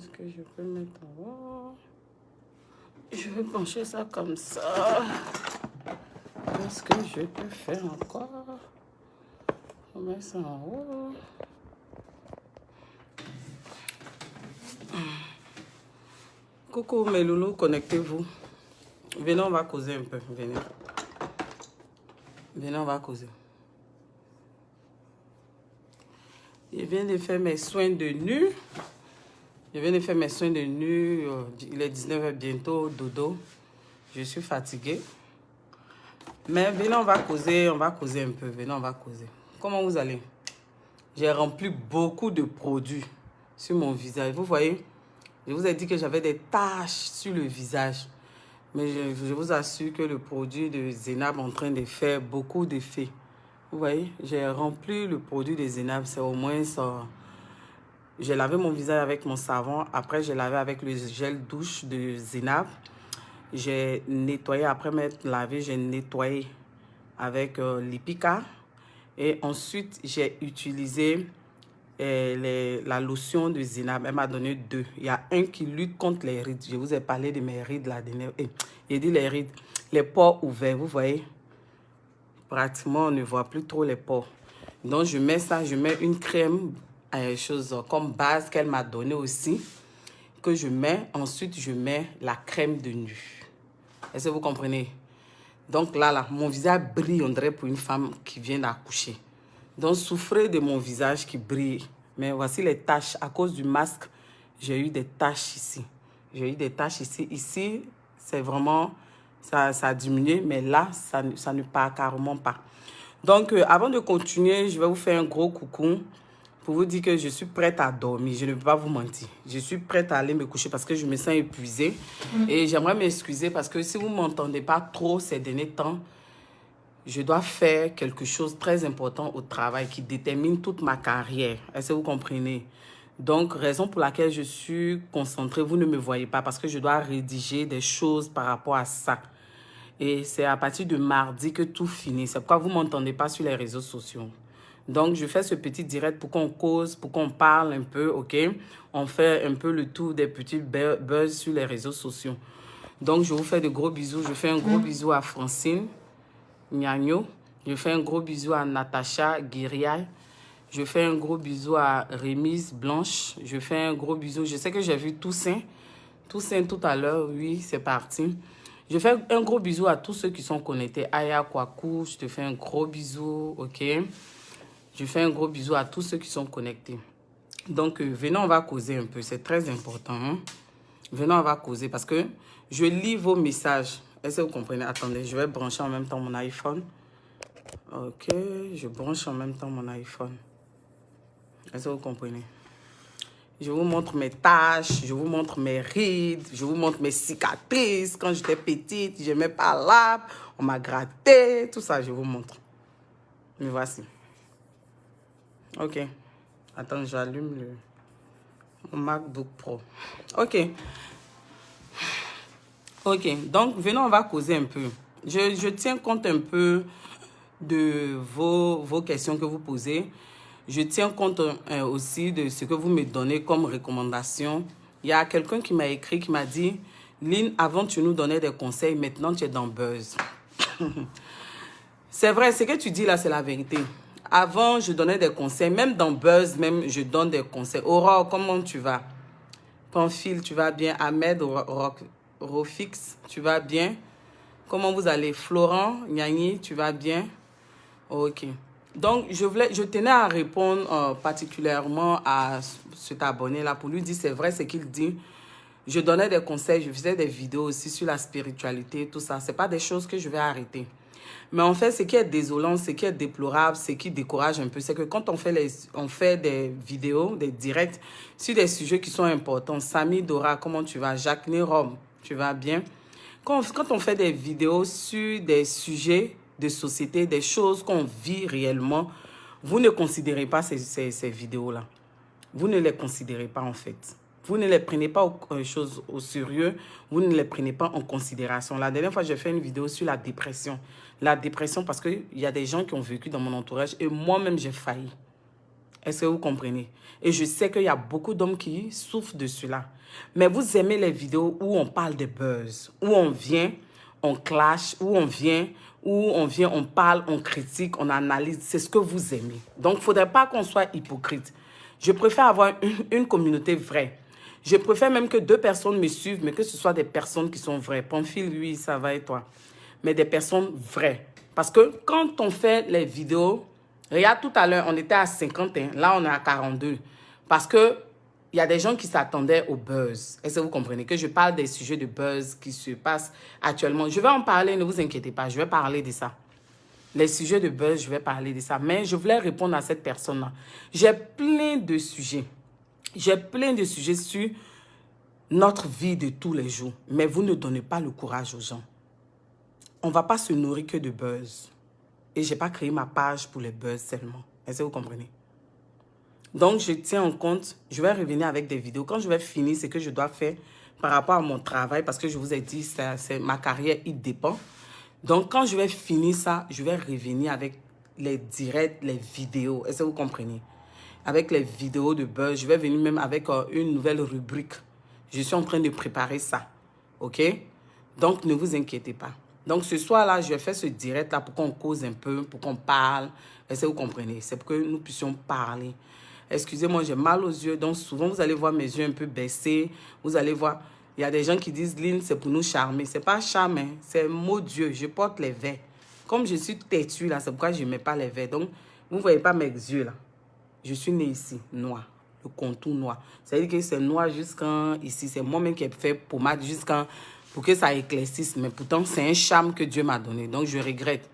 Est-ce que je peux mettre en haut? Je vais pencher ça comme ça. Est-ce que je peux faire encore? On met ça en haut. Coucou mes loulous, connectez-vous. Venez, on va causer un peu. Venez. Venez, on va causer. Je viens de faire mes soins de nu. Il est 19h bientôt, dodo. Je suis fatiguée. Mais venez, on va causer un peu. Venez, on va causer. Comment vous allez? J'ai rempli beaucoup de produits sur mon visage. Vous voyez, je vous ai dit que j'avais des taches sur le visage. Mais je vous assure que le produit de Zénab est en train de faire beaucoup d'effets. Vous voyez, j'ai rempli le produit de Zénab. C'est au moins ça. J'ai lavé mon visage avec mon savon. Après, j'ai lavé avec le gel douche de Zénab. J'ai nettoyé. Après m'être lavé, j'ai nettoyé avec l'Ipica. Et ensuite, j'ai utilisé la lotion de Zénab. Elle m'a donné 2. Il y a un qui lutte contre les rides. Je vous ai parlé de mes rides la dernière. J'ai dit les rides. Les pores ouverts, vous voyez. Pratiquement, on ne voit plus trop les pores. Donc, je mets ça. Je mets une crème, chose comme base qu'elle m'a donné aussi. Que je mets. Ensuite, je mets la crème de nu. Est-ce que vous comprenez? Donc là, mon visage brille, on dirait pour une femme qui vient d'accoucher. Donc, souffrez de mon visage qui brille. Mais voici les taches. À cause du masque, j'ai eu des taches ici. J'ai eu des taches ici. Ici, c'est vraiment... Ça a diminué, mais là, ça ne part carrément pas. Donc, avant de continuer, je vais vous faire un gros coucou pour vous dire que je suis prête à dormir. Je ne peux pas vous mentir. Je suis prête à aller me coucher parce que je me sens épuisée. Et j'aimerais m'excuser parce que si vous ne m'entendez pas trop ces derniers temps, je dois faire quelque chose de très important au travail qui détermine toute ma carrière. Est-ce que vous comprenez? Donc, raison pour laquelle je suis concentrée, vous ne me voyez pas parce que je dois rédiger des choses par rapport à ça. Et c'est à partir de mardi que tout finit. C'est pourquoi vous ne m'entendez pas sur les réseaux sociaux. Donc, je fais ce petit direct pour qu'on cause, pour qu'on parle un peu, ok? On fait un peu le tour des petits buzz sur les réseaux sociaux. Donc, je vous fais de gros bisous. Je fais un gros bisou à Francine Nyagno. Je fais un gros bisou à Natacha Guirial. Je fais un gros bisou à Rémise Blanche. Je fais un gros bisou. Je sais que j'ai vu Toussaint. Toussaint tout à l'heure, oui, c'est parti. Je fais un gros bisou à tous ceux qui sont connectés. Aya Kwaku, je te fais un gros bisou, ok? Je fais un gros bisou à tous ceux qui sont connectés. Donc, venez, on va causer un peu. C'est très important. Hein? Venez, on va causer parce que je lis vos messages. Est-ce que vous comprenez? Attendez, je vais brancher en même temps mon iPhone. Ok, je branche en même temps mon iPhone. Est-ce que vous comprenez? Je vous montre mes taches, je vous montre mes rides, je vous montre mes cicatrices. Quand j'étais petite, je n'aimais pas là, on m'a gratté, tout ça, je vous montre. Mais voici. Ok. Attends, j'allume mon MacBook Pro. Ok. Ok, donc venez, on va causer un peu. Je tiens compte un peu de vos questions que vous posez. Je tiens compte aussi de ce que vous me donnez comme recommandation. Il y a quelqu'un qui m'a écrit, qui m'a dit, Lynn, avant tu nous donnais des conseils, maintenant tu es dans Buzz. C'est vrai, ce que tu dis là, c'est la vérité. Avant, je donnais des conseils, même dans Buzz, même je donne des conseils. Aurore, comment tu vas? Pamphile, tu vas bien? Ahmed, Rofix, tu vas bien? Comment vous allez? Florent, Nyani, tu vas bien? Ok. Donc, je tenais à répondre particulièrement à cet abonné-là pour lui dire, c'est vrai ce qu'il dit. Je donnais des conseils, je faisais des vidéos aussi sur la spiritualité, tout ça. Ce n'est pas des choses que je vais arrêter. Mais en fait, ce qui est désolant, ce qui est déplorable, ce qui décourage un peu, c'est que quand on fait des vidéos, des directs sur des sujets qui sont importants, Samy Dora, comment tu vas? Jacqueline Rome, tu vas bien? Quand on fait des vidéos sur des sujets de société, des choses qu'on vit réellement, vous ne considérez pas ces vidéos-là. Vous ne les considérez pas en fait. Vous ne les prenez pas au sérieux. Vous ne les prenez pas en considération. La dernière fois, j'ai fait une vidéo sur la dépression. La dépression parce qu'il y a des gens qui ont vécu dans mon entourage et moi-même, j'ai failli. Est-ce que vous comprenez? Et je sais qu'il y a beaucoup d'hommes qui souffrent de cela. Mais vous aimez les vidéos où on parle de buzz, où on vient, on clash, où on vient, on parle, on critique, on analyse. C'est ce que vous aimez. Donc, il ne faudrait pas qu'on soit hypocrite. Je préfère avoir une communauté vraie. Je préfère même que 2 personnes me suivent, mais que ce soit des personnes qui sont vraies. Pamphile, lui, ça va et toi. Mais des personnes vraies. Parce que quand on fait les vidéos, regarde tout à l'heure, on était à 50, hein, là on est à 42. Parce que il y a des gens qui s'attendaient au buzz. Est-ce que vous comprenez que je parle des sujets de buzz qui se passent actuellement? Je vais en parler, ne vous inquiétez pas, je vais parler de ça. Les sujets de buzz, je vais parler de ça. Mais je voulais répondre à cette personne-là. J'ai plein de sujets. J'ai plein de sujets sur notre vie de tous les jours. Mais vous ne donnez pas le courage aux gens. On ne va pas se nourrir que de buzz. Et je n'ai pas créé ma page pour les buzz seulement. Est-ce que vous comprenez? Donc, je tiens en compte, je vais revenir avec des vidéos. Quand je vais finir ce que je dois faire par rapport à mon travail, parce que je vous ai dit, c'est ma carrière, il dépend. Donc, quand je vais finir ça, je vais revenir avec les directs, les vidéos. Est-ce que vous comprenez? Avec les vidéos de buzz, je vais venir même avec une nouvelle rubrique. Je suis en train de préparer ça. OK? Donc, ne vous inquiétez pas. Donc, ce soir-là, je vais faire ce direct-là pour qu'on cause un peu, pour qu'on parle. Est-ce que vous comprenez? C'est pour que nous puissions parler. Excusez-moi, j'ai mal aux yeux. Donc, souvent, vous allez voir mes yeux un peu baissés. Vous allez voir, il y a des gens qui disent, Lynn, c'est pour nous charmer. Ce n'est pas charmer, c'est mot Dieu. Je porte les verres. Comme je suis têtue, là, c'est pourquoi je ne mets pas les verres. Donc, vous ne voyez pas mes yeux, là. Je suis née ici, noir. Le contour noir. Ça veut dire que c'est noir jusqu'en ici. C'est moi-même qui ai fait pommade jusqu'en... pour que ça éclaircisse. Mais pourtant, c'est un charme que Dieu m'a donné. Donc, je regrette.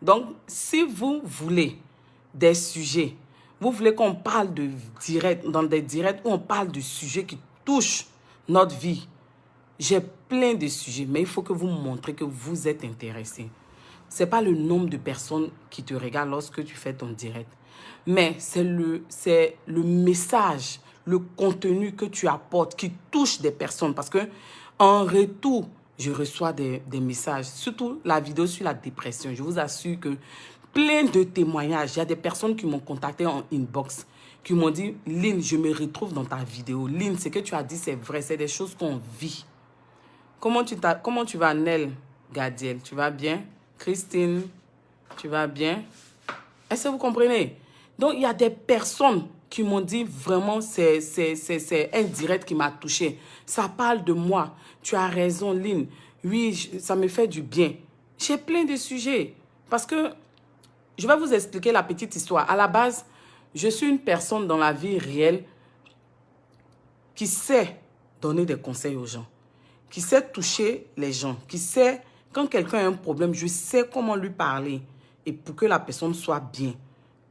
Donc, si vous voulez des sujets, vous voulez qu'on parle de direct, dans des directs où on parle de sujets qui touchent notre vie, j'ai plein de sujets, mais il faut que vous montrez que vous êtes intéressé. Ce n'est pas le nombre de personnes qui te regardent lorsque tu fais ton direct, mais c'est le message, le contenu que tu apportes qui touche des personnes. Parce que en retour, je reçois des messages, surtout la vidéo sur la dépression. Je vous assure que plein de témoignages. Il y a des personnes qui m'ont contacté en inbox, qui m'ont dit, Lynn, je me retrouve dans ta vidéo. Lynn, ce que tu as dit, c'est vrai, c'est des choses qu'on vit. Comment tu vas, Nel Gadiel? Tu vas bien? Christine, tu vas bien? Est-ce que vous comprenez? Donc, il y a des personnes qui m'ont dit, vraiment, c'est un direct qui m'a touché. Ça parle de moi. Tu as raison, Lynn. Oui, ça me fait du bien. J'ai plein de sujets. Parce que, je vais vous expliquer la petite histoire. À la base, je suis une personne dans la vie réelle qui sait donner des conseils aux gens, qui sait toucher les gens, qui sait, quand quelqu'un a un problème, je sais comment lui parler et pour que la personne soit bien.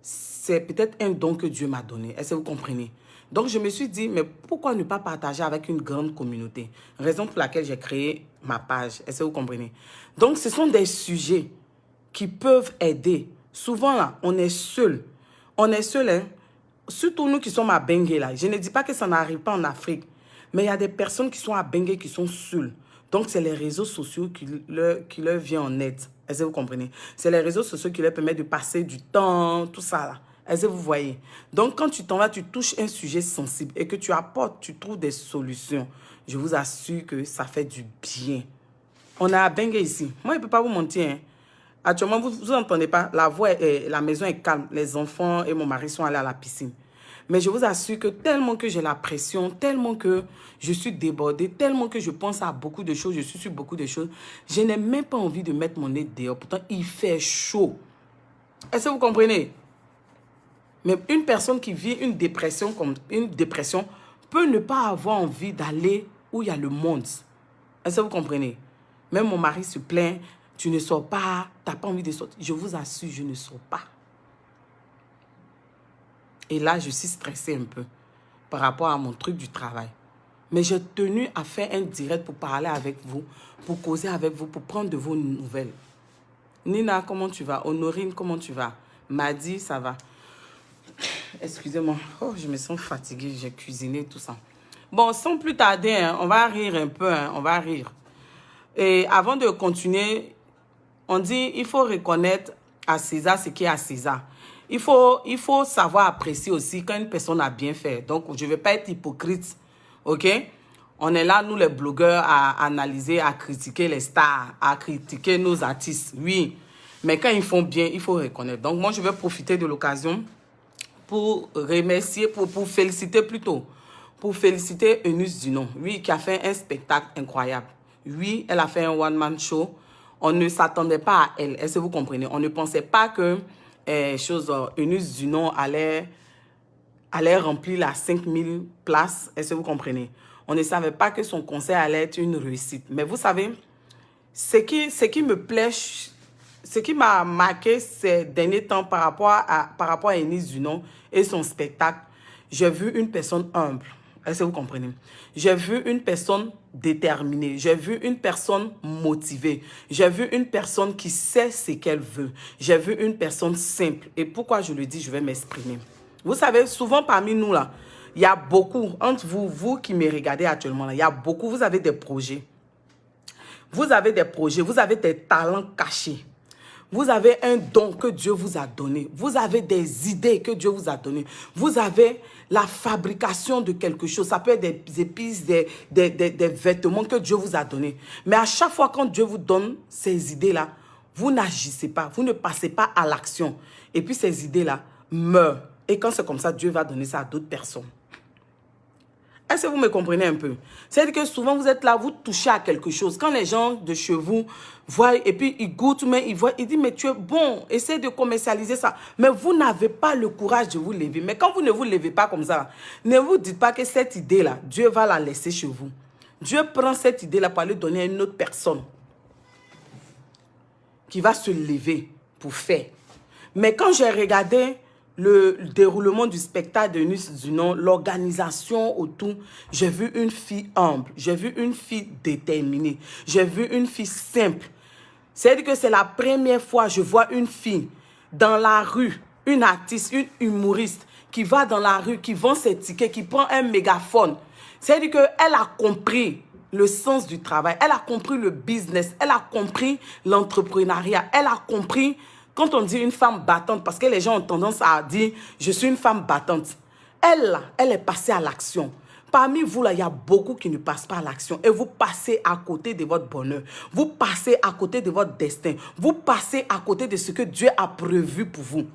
C'est peut-être un don que Dieu m'a donné. Est-ce que vous comprenez? Donc, je me suis dit, mais pourquoi ne pas partager avec une grande communauté? Raison pour laquelle j'ai créé ma page. Est-ce que vous comprenez? Donc, ce sont des sujets qui peuvent aider. Souvent, là, on est seul. On est seul, hein? Surtout nous qui sommes à Bengué, là. Je ne dis pas que ça n'arrive pas en Afrique. Mais il y a des personnes qui sont à Bengué qui sont seules. Donc, c'est les réseaux sociaux qui leur viennent en aide. Est-ce que vous comprenez? C'est les réseaux sociaux qui leur permettent de passer du temps, tout ça, là. Est-ce que vous voyez? Donc, quand tu t'en vas, tu touches un sujet sensible et que tu apportes, tu trouves des solutions. Je vous assure que ça fait du bien. On est à Bengué ici. Moi, je ne peux pas vous mentir, hein. Actuellement, vous n'entendez pas, la maison est calme. Les enfants et mon mari sont allés à la piscine. Mais je vous assure que tellement que j'ai la pression, tellement que je suis débordée, tellement que je pense à beaucoup de choses, je suis sur beaucoup de choses, je n'ai même pas envie de mettre mon nez dehors. Pourtant, il fait chaud. Est-ce que vous comprenez? Mais une personne qui vit une dépression peut ne pas avoir envie d'aller où il y a le monde. Est-ce que vous comprenez? Même mon mari se plaint. Tu ne sors pas, tu n'as pas envie de sortir. Je vous assure, je ne sors pas. Et là, je suis stressée un peu par rapport à mon truc du travail. Mais j'ai tenu à faire un direct pour parler avec vous, pour causer avec vous, pour prendre de vos nouvelles. Nina, comment tu vas? Honorine, comment tu vas? Madi, ça va? Excusez-moi. Oh, je me sens fatiguée, j'ai cuisiné tout ça. Bon, sans plus tarder, hein, on va rire un peu, hein, on va rire. Et avant de continuer, on dit il faut reconnaître à César ce qui est à César. il faut savoir apprécier aussi quand une personne a bien fait. Donc, je ne vais pas être hypocrite, ok? On est là, nous les blogueurs, à analyser, à critiquer les stars, à critiquer nos artistes, oui. Mais quand ils font bien, il faut reconnaître. Donc, moi, je vais profiter de l'occasion pour remercier, pour féliciter plutôt. Pour féliciter Eunice Dunon, oui, qui a fait un spectacle incroyable. Oui, elle a fait un one-man show. On ne s'attendait pas à elle. Est-ce que vous comprenez? On ne pensait pas que Eunice Dunon allait remplir la 5000 places. Est-ce que vous comprenez? On ne savait pas que son concert allait être une réussite. Mais vous savez, ce qui me plaît, ce qui m'a marqué ces derniers temps par rapport à Eunice Dunon et son spectacle, j'ai vu une personne humble. Est-ce que vous comprenez? J'ai vu une personne déterminée. J'ai vu une personne motivée. J'ai vu une personne qui sait ce qu'elle veut. J'ai vu une personne simple. Et pourquoi je le dis, je vais m'exprimer. Vous savez, souvent parmi nous, là, il y a beaucoup, entre vous qui me regardez actuellement, là, il y a beaucoup, vous avez des projets. Vous avez des projets, vous avez des talents cachés. Vous avez un don que Dieu vous a donné. Vous avez des idées que Dieu vous a données. Vous avez la fabrication de quelque chose. Ça peut être des épices, des vêtements que Dieu vous a donnés. Mais à chaque fois quand Dieu vous donne ces idées-là, vous n'agissez pas. Vous ne passez pas à l'action. Et puis ces idées-là meurent. Et quand c'est comme ça, Dieu va donner ça à d'autres personnes. Est-ce que vous me comprenez un peu? C'est-à-dire que souvent, vous êtes là, vous touchez à quelque chose. Quand les gens de chez vous voient et puis ils goûtent, mais ils voient, ils disent, mais tu es bon, essaie de commercialiser ça. Mais vous n'avez pas le courage de vous lever. Mais quand vous ne vous levez pas comme ça, ne vous dites pas que cette idée-là, Dieu va la laisser chez vous. Dieu prend cette idée-là pour aller donner à une autre personne qui va se lever pour faire. Mais quand j'ai regardé le déroulement du spectacle de Eunice Dunon, l'organisation autour, j'ai vu une fille humble, j'ai vu une fille déterminée, j'ai vu une fille simple. C'est-à-dire que c'est la première fois que je vois une fille dans la rue, une artiste, une humoriste, qui va dans la rue, qui vend ses tickets, qui prend un mégaphone. C'est-à-dire qu'elle a compris le sens du travail, elle a compris le business, elle a compris l'entrepreneuriat, elle a compris... Quand on dit une femme battante, parce que les gens ont tendance à dire « je suis une femme battante », elle est passée à l'action. Parmi vous, là, il y a beaucoup qui ne passent pas à l'action. Et vous passez à côté de votre bonheur. Vous passez à côté de votre destin. Vous passez à côté de ce que Dieu a prévu pour vous.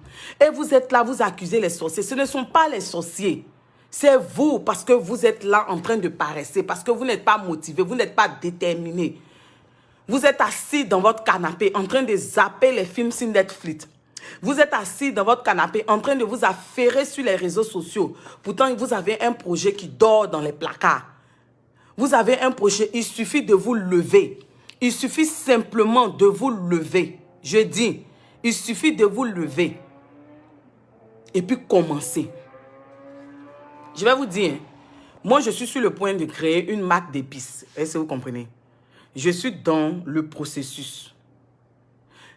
Et vous êtes là, vous accusez les sorciers. Ce ne sont pas les sorciers. C'est vous, parce que vous êtes là en train de paresser, parce que vous n'êtes pas motivé, vous n'êtes pas déterminé. Vous êtes assis dans votre canapé en train de zapper les films sur Netflix. Vous êtes assis dans votre canapé en train de vous affairer sur les réseaux sociaux. Pourtant, vous avez un projet qui dort dans les placards. Vous avez un projet, il suffit de vous lever. Il suffit simplement de vous lever. Je dis, il suffit de vous lever. Et puis commencer. Je vais vous dire, moi je suis sur le point de créer une marque d'épices. Est-ce que vous comprenez? Je suis dans le processus.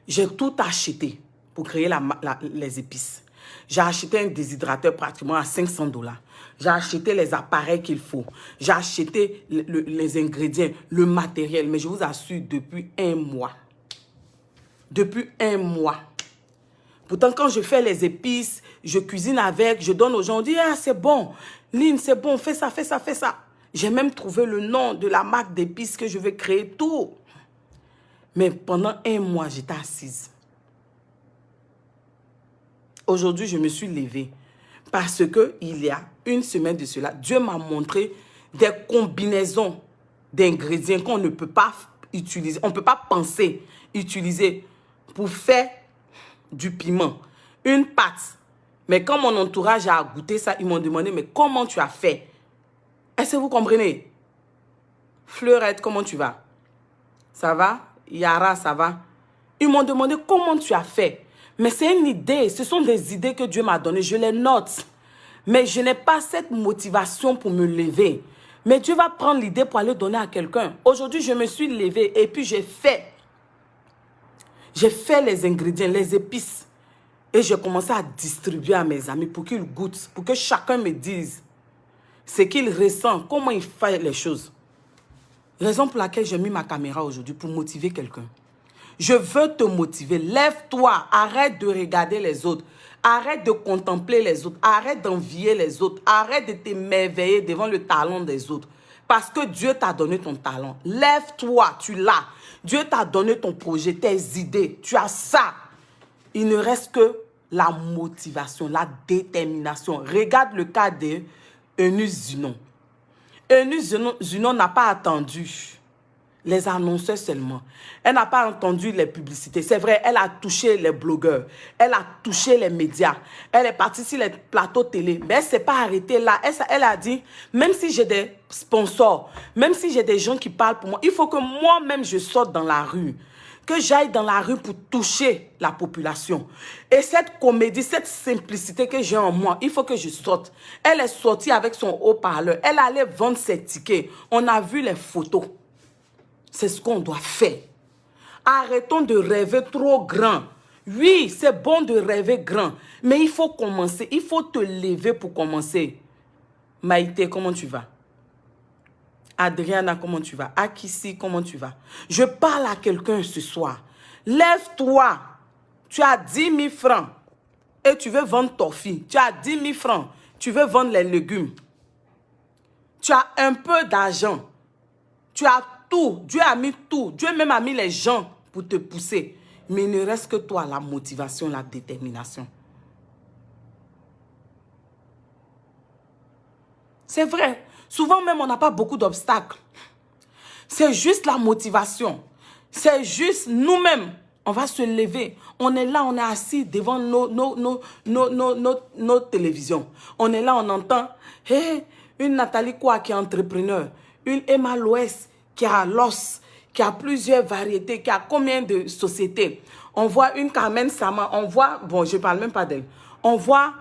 J'ai tout acheté pour créer les épices. J'ai acheté un déshydrateur pratiquement à 500 $. J'ai acheté les appareils qu'il faut. J'ai acheté les ingrédients, le matériel. Mais je vous assure, depuis un mois. Depuis un mois. Pourtant, quand je fais les épices, je cuisine avec, je donne aux gens, on dit, ah, c'est bon. Lynn, c'est bon, fais ça, fais ça, fais ça. J'ai même trouvé le nom de la marque d'épices que je vais créer, tout. Mais pendant un mois, j'étais assise. Aujourd'hui, je me suis levée. Parce qu'il y a une semaine de cela, Dieu m'a montré des combinaisons d'ingrédients qu'on ne peut pas utiliser. On ne peut pas penser utiliser pour faire du piment. Une pâte. Mais quand mon entourage a goûté ça, ils m'ont demandé, mais comment tu as fait? Est-ce que vous comprenez? Fleurette, comment tu vas? Ça va? Yara, ça va? Ils m'ont demandé comment tu as fait. Mais c'est une idée. Ce sont des idées que Dieu m'a données. Je les note. Mais je n'ai pas cette motivation pour me lever. Mais Dieu va prendre l'idée pour aller donner à quelqu'un. Aujourd'hui, je me suis levée et puis j'ai fait. J'ai fait les ingrédients, les épices. Et j'ai commencé à distribuer à mes amis pour qu'ils goûtent. Pour que chacun me dise ce qu'il ressent, comment il fait les choses. Raison pour laquelle j'ai mis ma caméra aujourd'hui, pour motiver quelqu'un. Je veux te motiver. Lève-toi. Arrête de regarder les autres. Arrête de contempler les autres. Arrête d'envier les autres. Arrête de t'émerveiller devant le talent des autres. Parce que Dieu t'a donné ton talent. Lève-toi, tu l'as. Dieu t'a donné ton projet, tes idées. Tu as ça. Il ne reste que la motivation, la détermination. Regarde le cas d'Eunice Zunon. Eunice Zunon n'a pas attendu les annonceurs seulement. Elle n'a pas entendu les publicités. C'est vrai, elle a touché les blogueurs. Elle a touché les médias. Elle est partie sur les plateaux télé. Mais elle ne s'est pas arrêtée là. Elle a dit, même si j'ai des sponsors, même si j'ai des gens qui parlent pour moi, il faut que moi-même je sorte dans la rue. Que j'aille dans la rue pour toucher la population. Et cette comédie, cette simplicité que j'ai en moi, il faut que je sorte. Elle est sortie avec son haut-parleur. Elle allait vendre ses tickets. On a vu les photos. C'est ce qu'on doit faire. Arrêtons de rêver trop grand. Oui, c'est bon de rêver grand. Mais il faut commencer. Il faut te lever pour commencer. Maïté, comment tu vas? Adriana, comment tu vas? Akissi, comment tu vas? Je parle à quelqu'un ce soir. Lève-toi. Tu as 10 000 francs et tu veux vendre torfille. Tu as 10 000 francs. Tu veux vendre les légumes. Tu as un peu d'argent. Tu as tout. Dieu a mis tout. Dieu même a mis les gens pour te pousser. Mais il ne reste que toi, la motivation, la détermination. C'est vrai. Souvent même, on n'a pas beaucoup d'obstacles. C'est juste la motivation. C'est juste nous-mêmes. On va se lever. On est là, on est assis devant nos télévisions. On est là, on entend hey, une Nathalie Kwa qui est entrepreneur. Une Emma Loès qui a l'os, qui a plusieurs variétés, qui a combien de sociétés. On voit une Carmen Sama. On voit, bon, je ne parle même pas d'elle. On voit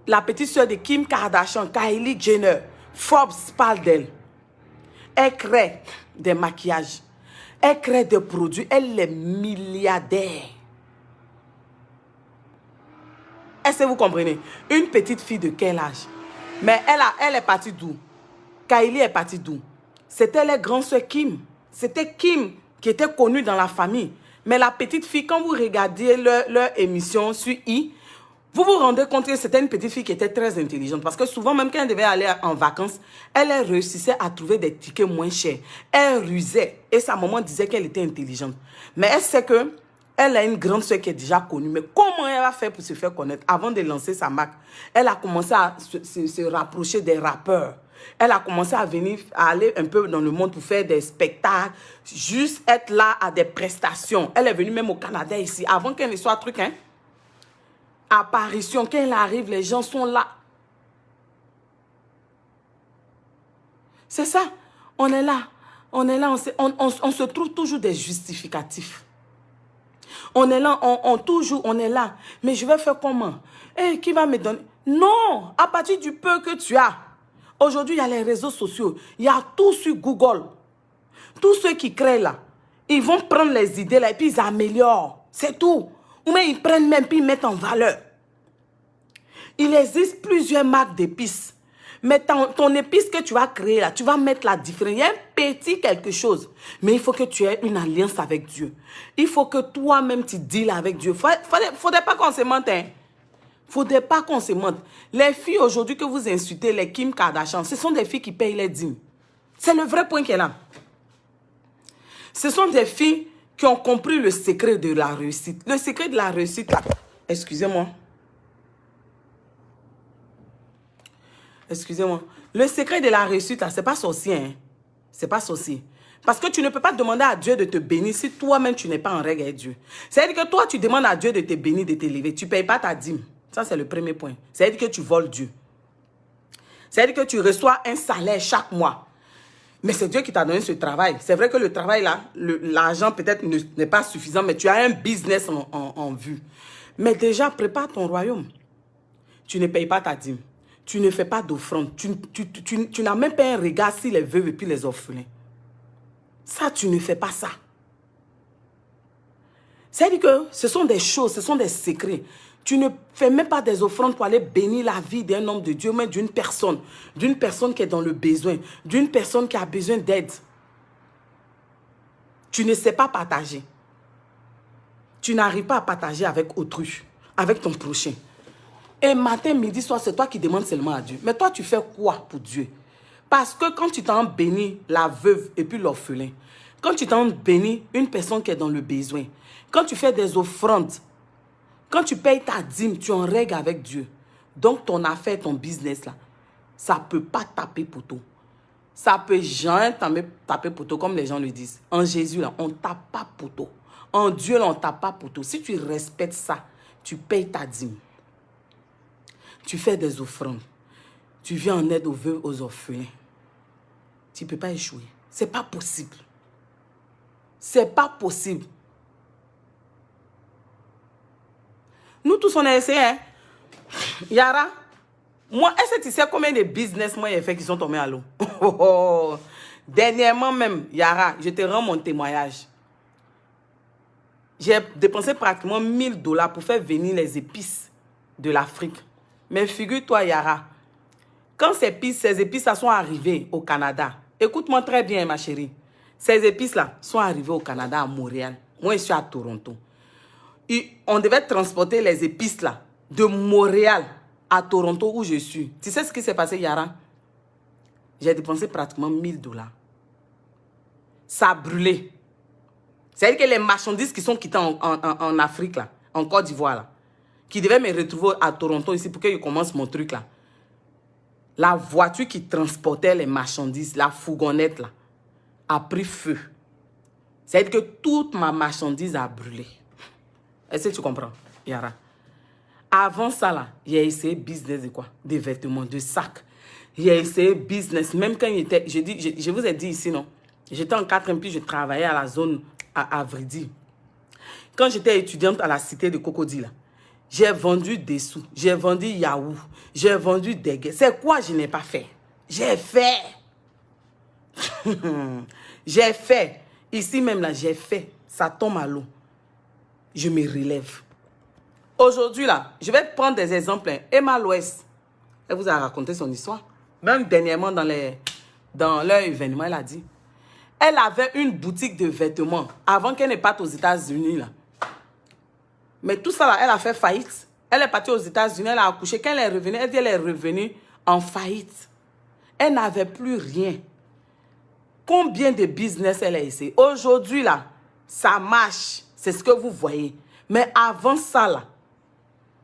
la petite soeur de Kim Kardashian, Kylie Jenner. Forbes parle d'elle. Elle crée des maquillages. Elle crée des produits. Elle est milliardaire. Est-ce que vous comprenez? Une petite fille de quel âge? Mais elle est partie d'où? Kylie est partie d'où? C'était les grands soeurs Kim. C'était Kim qui était connue dans la famille. Mais la petite fille, quand vous regardiez leur émission sur vous vous rendez compte que c'était une petite fille qui était très intelligente. Parce que souvent, même quand elle devait aller en vacances, elle réussissait à trouver des tickets moins chers. Elle rusait. Et sa maman disait qu'elle était intelligente. Mais elle sait que elle a une grande soeur qui est déjà connue. Mais comment elle va faire pour se faire connaître? Avant de lancer sa marque, elle a commencé à se rapprocher des rappeurs. Elle a commencé à venir, à aller un peu dans le monde pour faire des spectacles. Juste être là à des prestations. Elle est venue même au Canada ici. Avant qu'elle ne soit truc, hein. Apparition, quand elle arrive, les gens sont là. C'est ça. On est là. On est là. On se trouve toujours des justificatifs. On est là. On est là. Mais je vais faire comment? Eh, qui va me donner? Non. À partir du peu que tu as. Aujourd'hui, il y a les réseaux sociaux. Il y a tout sur Google. Tous ceux qui créent là, ils vont prendre les idées là et puis ils améliorent. C'est tout. Ou même ils prennent même puis ils mettent en valeur. Il existe plusieurs marques d'épices. Mais ton épice que tu vas créer là, tu vas mettre la différence. Il y a un petit quelque chose. Mais il faut que tu aies une alliance avec Dieu. Il faut que toi-même tu deals avec Dieu. Faudrait pas qu'on se mente. Hein? Faudrait pas qu'on se mente. Les filles aujourd'hui que vous insultez, les Kim Kardashian, ce sont des filles qui payent les dîmes. C'est le vrai point qui est là. Ce sont des filles qui ont compris le secret de la réussite. Le secret de la réussite, là, excusez-moi. Excusez-moi. Le secret de la réussite, là, c'est pas sorcier. Hein? C'est pas sorcier. Parce que tu ne peux pas demander à Dieu de te bénir si toi-même tu n'es pas en règle avec Dieu. C'est-à-dire que toi, tu demandes à Dieu de te bénir, de t'élever. Tu ne payes pas ta dîme. Ça, c'est le premier point. C'est-à-dire que tu voles Dieu. C'est-à-dire que tu reçois un salaire chaque mois. Mais c'est Dieu qui t'a donné ce travail. C'est vrai que le travail là, l'argent peut-être n'est pas suffisant, mais tu as un business en vue. Mais déjà, prépare ton royaume. Tu ne payes pas ta dîme. Tu ne fais pas d'offrande. Tu n'as même pas un regard sur les veuves et puis les orphelins. Ça, tu ne fais pas ça. C'est-à-dire que ce sont des choses, ce sont des secrets. Tu ne fais même pas des offrandes pour aller bénir la vie d'un homme de Dieu, mais d'une personne qui est dans le besoin, d'une personne qui a besoin d'aide. Tu ne sais pas partager. Tu n'arrives pas à partager avec autrui. avec ton prochain. Et matin, midi, soir, c'est toi qui demandes seulement à Dieu. Mais toi, tu fais quoi pour Dieu? Parce que quand tu t'en bénis la veuve et puis l'orphelin, quand tu t'en bénis une personne qui est dans le besoin, quand tu fais des offrandes, quand tu payes ta dîme, tu en règles avec Dieu. Donc, ton affaire, ton business, là, ça ne peut pas taper poteau. Ça peut jamais taper poteau, comme les gens le disent. En Jésus, là, on ne tape pas poteau. En Dieu, là, on ne tape pas poteau. Si tu respectes ça, tu payes ta dîme. Tu fais des offrandes. Tu viens en aide aux veuves, aux orphelins. Tu ne peux pas échouer. Ce n'est pas possible. Ce n'est pas possible. Nous tous, on a essayé, hein. Yara, moi, est-ce que tu sais combien de business moi j'ai fait qui sont tombés à l'eau? Dernièrement même, Yara, je te rends mon témoignage. J'ai dépensé pratiquement 1000 $ pour faire venir les épices de l'Afrique. Mais figure-toi, Yara, quand ces épices-là sont arrivées au Canada, écoute-moi très bien, ma chérie. Ces épices-là sont arrivées au Canada, à Montréal. Moi, je suis à Toronto. Et on devait transporter les épices-là de Montréal à Toronto où je suis. Tu sais ce qui s'est passé, Yara? J'ai dépensé pratiquement 1000 $. Ça a brûlé. C'est-à-dire que les marchandises qui sont quittées en Afrique, là, en Côte d'Ivoire, là, qui devaient me retrouver à Toronto ici pour que je commence mon truc, là. La voiture qui transportait les marchandises, la fourgonnette, là, a pris feu. C'est-à-dire que toute ma marchandise a brûlé. Est-ce que tu comprends, Yara? Avant ça, là, j'ai essayé business de quoi? Des vêtements, de sacs. J'ai essayé business. Même quand j'étais... Je vous ai dit ici, non? J'étais en 4e, puis je travaillais à la zone à Avridi. Quand j'étais étudiante à la cité de Cocody, là, j'ai vendu des sous. J'ai vendu Yahoo. J'ai vendu des guets. C'est quoi je n'ai pas fait? J'ai fait. J'ai fait. Ici même, là, j'ai fait. Ça tombe à l'eau. Je me relève. Aujourd'hui, là, je vais prendre des exemples. Emma Loès, elle vous a raconté son histoire. Même dernièrement, dans leur événement, elle a dit, elle avait une boutique de vêtements avant qu'elle ne parte aux États-Unis, là. Mais tout ça, là, elle a fait faillite. Elle est partie aux États-Unis, elle a accouché. Quand elle est revenue, elle dit elle est revenue en faillite. Elle n'avait plus rien. Combien de business elle a essayé? Aujourd'hui, là, ça marche. C'est ce que vous voyez. Mais avant ça, là,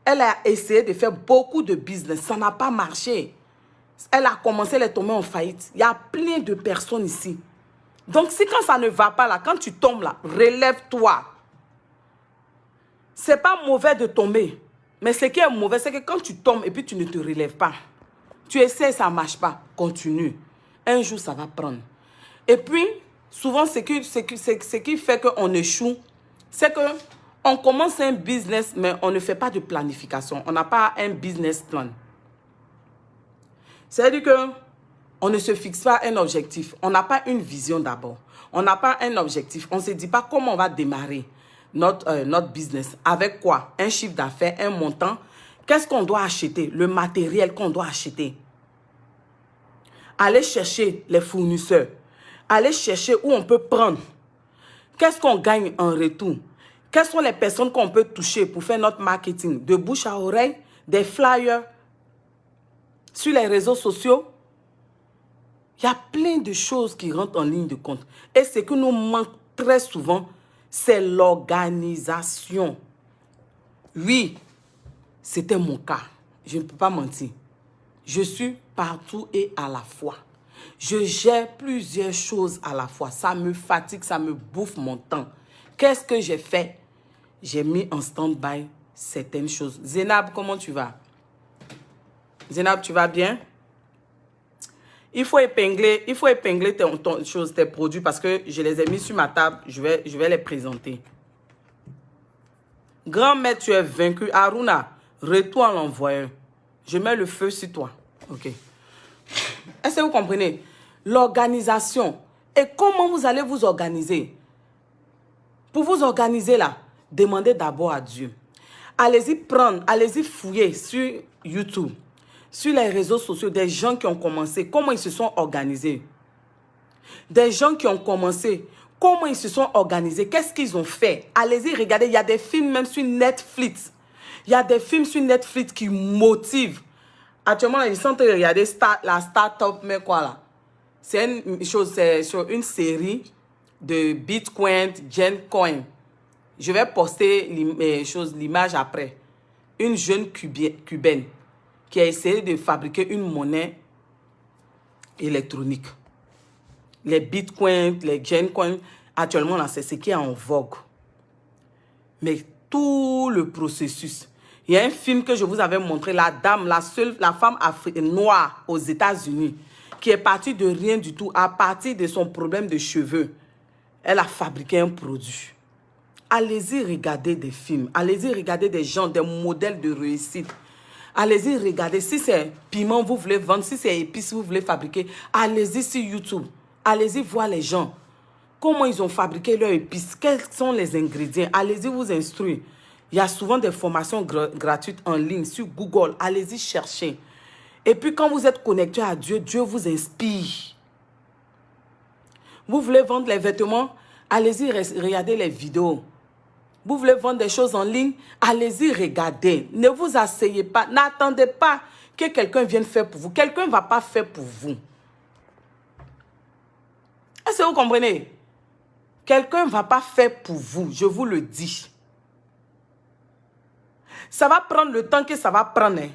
elle a essayé de faire beaucoup de business. Ça n'a pas marché. Elle a commencé, elle est tombée en faillite. Il y a plein de personnes ici. Donc, si quand ça ne va pas, là, quand tu tombes, là, relève-toi. Ce n'est pas mauvais de tomber. Mais ce qui est mauvais, c'est que quand tu tombes et puis tu ne te relèves pas, tu essaies, ça ne marche pas. Continue. Un jour, ça va prendre. Et puis, souvent, ce qui fait qu'on échoue, c'est qu'on commence un business, mais on ne fait pas de planification. On n'a pas un business plan. C'est-à-dire qu'on ne se fixe pas un objectif. On n'a pas une vision d'abord. On n'a pas un objectif. On ne se dit pas comment on va démarrer notre business. Avec quoi? Un chiffre d'affaires, un montant. Qu'est-ce qu'on doit acheter? Le matériel qu'on doit acheter. Aller chercher les fournisseurs. Aller chercher où on peut prendre. Qu'est-ce qu'on gagne en retour? Quelles sont les personnes qu'on peut toucher pour faire notre marketing? De bouche à oreille, des flyers, sur les réseaux sociaux. Il y a plein de choses qui rentrent en ligne de compte. Et ce que nous manque très souvent, c'est l'organisation. Oui, c'était mon cas. Je ne peux pas mentir. Je suis partout et à la fois. Je gère plusieurs choses à la fois. Ça me fatigue, ça me bouffe mon temps. Qu'est-ce que j'ai fait? J'ai mis en stand-by certaines choses. Zénab, comment tu vas? Zénab, tu vas bien? Il faut épingler tes produits parce que je les ai mis sur ma table. Je vais les présenter. Grand-mère, tu es vaincu. Aruna, retourne l'envoyeur. Je mets le feu sur toi. Ok. Est-ce que vous comprenez? L'organisation. Et comment vous allez vous organiser? Pour vous organiser là, demandez d'abord à Dieu. Allez-y fouiller sur YouTube, sur les réseaux sociaux, des gens qui ont commencé, comment ils se sont organisés. Des gens qui ont commencé, comment ils se sont organisés, qu'est-ce qu'ils ont fait. Allez-y regarder, il y a des films même sur Netflix. Il y a des films sur Netflix qui motivent. Actuellement, ils sont en train de regarder la start-up, mais quoi là? C'est une chose, c'est sur une série de Bitcoin, Gencoin. Je vais poster l'image après. Une jeune cubaine qui a essayé de fabriquer une monnaie électronique. Les bitcoins, les gencoins, actuellement, là, c'est ce qui est en vogue. Mais tout le processus. Il y a un film que je vous avais montré, la dame, la femme noire aux États-Unis, qui est partie de rien du tout, à partir de son problème de cheveux. Elle a fabriqué un produit. Allez-y regarder des films. Allez-y regarder des gens, des modèles de réussite. Allez-y regarder. Si c'est piment, vous voulez vendre. Si c'est épices, vous voulez fabriquer. Allez-y sur YouTube. Allez-y voir les gens. Comment ils ont fabriqué leurs épices. Quels sont les ingrédients. Allez-y vous instruire. Il y a souvent des formations gratuites en ligne sur Google. Allez-y chercher. Et puis quand vous êtes connecté à Dieu, Dieu vous inspire. Vous voulez vendre les vêtements? Allez-y regarder les vidéos. Vous voulez vendre des choses en ligne? Allez-y, regardez. Ne vous asseyez pas. N'attendez pas que quelqu'un vienne faire pour vous. Quelqu'un ne va pas faire pour vous. Est-ce que vous comprenez? Quelqu'un ne va pas faire pour vous. Je vous le dis. Ça va prendre le temps que ça va prendre. Hein.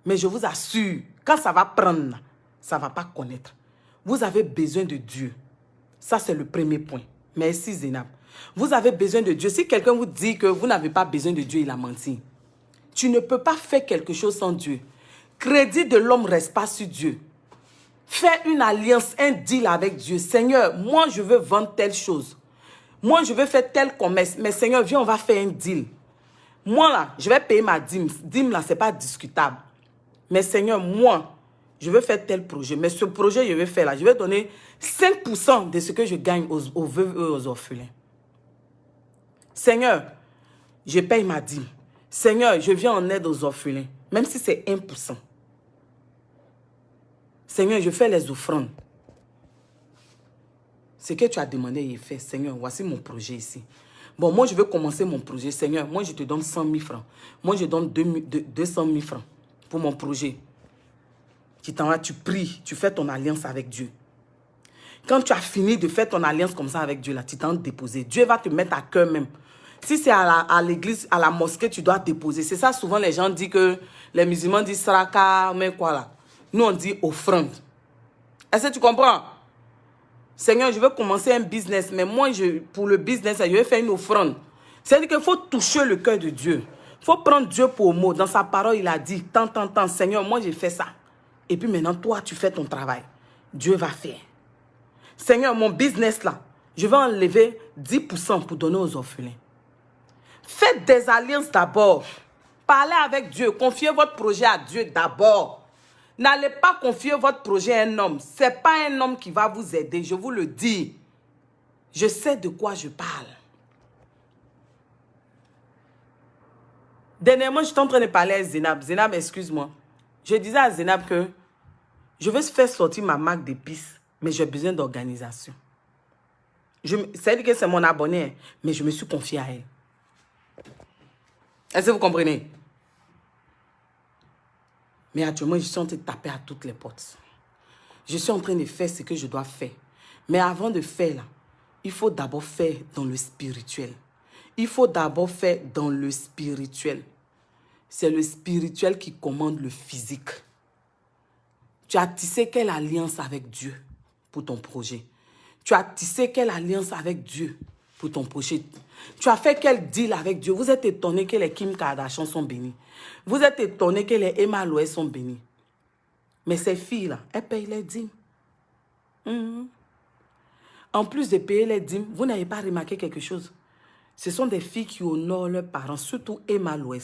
Mais je vous assure, quand ça va prendre, ça ne va pas connaître. Vous avez besoin de Dieu. Ça, c'est le premier point. Merci, Zénab. Vous avez besoin de Dieu. Si quelqu'un vous dit que vous n'avez pas besoin de Dieu, il a menti. Tu ne peux pas faire quelque chose sans Dieu. Crédit de l'homme ne reste pas sur Dieu. Fais une alliance, un deal avec Dieu. Seigneur, moi, je veux vendre telle chose. Moi, je veux faire tel commerce. Mais Seigneur, viens, on va faire un deal. Moi, là, je vais payer ma dîme. Dîme, là, ce n'est pas discutable. Mais Seigneur, moi, je veux faire tel projet. Mais ce projet, je vais faire là. Je vais donner 5% de ce que je gagne aux veuves et aux orphelins. Seigneur, je paye ma dîme. Seigneur, je viens en aide aux orphelins. Même si c'est 1%. Seigneur, je fais les offrandes. Ce que tu as demandé, il est fait. Seigneur, voici mon projet ici. Bon, moi, je veux commencer mon projet. Seigneur, moi, je te donne 100 000 francs. Moi, je donne 200 000 francs pour mon projet. Tu t'en vas, tu pries, tu fais ton alliance avec Dieu. Quand tu as fini de faire ton alliance comme ça avec Dieu, là, tu t'en déposer. Dieu va te mettre à cœur même. Si c'est à l'église, à la mosquée, tu dois déposer. C'est ça, souvent, les gens disent que les musulmans disent saraka, mais quoi là. Nous, on dit offrande. Est-ce que tu comprends? Seigneur, je veux commencer un business, mais moi, pour le business, je vais faire une offrande. C'est-à-dire qu'il faut toucher le cœur de Dieu. Il faut prendre Dieu pour mot. Dans sa parole, il a dit, tant, Seigneur, moi, j'ai fait ça. Et puis maintenant, toi, tu fais ton travail. Dieu va faire. Seigneur, mon business là, je vais enlever 10% pour donner aux orphelins. Faites des alliances d'abord. Parlez avec Dieu. Confiez votre projet à Dieu d'abord. N'allez pas confier votre projet à un homme. Ce n'est pas un homme qui va vous aider, je vous le dis. Je sais de quoi je parle. Dernièrement, je suis en train de parler à Zénab. Zénab, excuse-moi. Je disais à Zénab que je veux faire sortir ma marque d'épices, mais j'ai besoin d'organisation. C'est-à-dire que c'est mon abonné, mais je me suis confiée à elle. Est-ce que vous comprenez? Mais actuellement, je suis en train de taper à toutes les portes. Je suis en train de faire ce que je dois faire. Mais avant de faire, là, il faut d'abord faire dans le spirituel. Il faut d'abord faire dans le spirituel. C'est le spirituel qui commande le physique. Tu as tissé quelle alliance avec Dieu pour ton projet? Tu as tissé quelle alliance avec Dieu pour ton projet? Tu as fait quel deal avec Dieu? Vous êtes étonné que les Kim Kardashian sont bénis. Vous êtes étonné que les Emma Loé sont bénis. Mais ces filles-là, elles payent les dîmes. En plus de payer les dîmes, vous n'avez pas remarqué quelque chose? Ce sont des filles qui honorent leurs parents, surtout Emma Loé.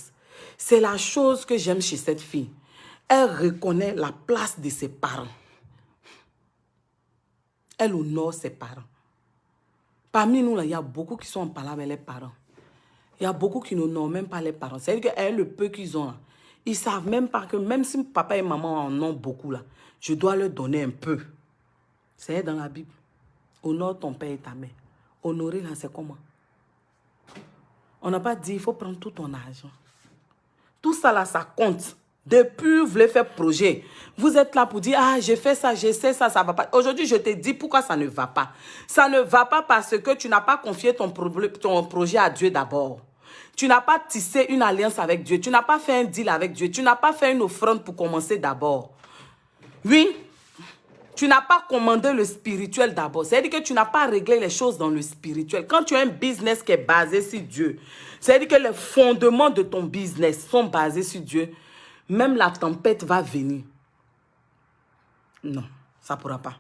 C'est la chose que j'aime chez cette fille. Elle reconnaît la place de ses parents. Elle honore ses parents. Parmi nous, là, il y a beaucoup qui sont en parlant avec les parents. Il y a beaucoup qui n'honorent même pas les parents. C'est-à-dire que le peu qu'ils ont, là, ils ne savent même pas que même si papa et maman en ont beaucoup, là, je dois leur donner un peu. C'est dans la Bible. Honore ton père et ta mère. Honorer, là, c'est comment? On n'a pas dit, il faut prendre tout ton argent. Tout ça là, ça compte. Depuis, vous voulez faire projet. Vous êtes là pour dire, ah, j'ai fait ça, j'essaie ça, ça ne va pas. Aujourd'hui, je te dis pourquoi ça ne va pas. Ça ne va pas parce que tu n'as pas confié ton projet à Dieu d'abord. Tu n'as pas tissé une alliance avec Dieu. Tu n'as pas fait un deal avec Dieu. Tu n'as pas fait une offrande pour commencer d'abord. Oui, tu n'as pas commandé le spirituel d'abord. C'est-à-dire que tu n'as pas réglé les choses dans le spirituel. Quand tu as un business qui est basé sur Dieu, c'est-à-dire que les fondements de ton business sont basés sur Dieu, même la tempête va venir. Non, ça ne pourra pas.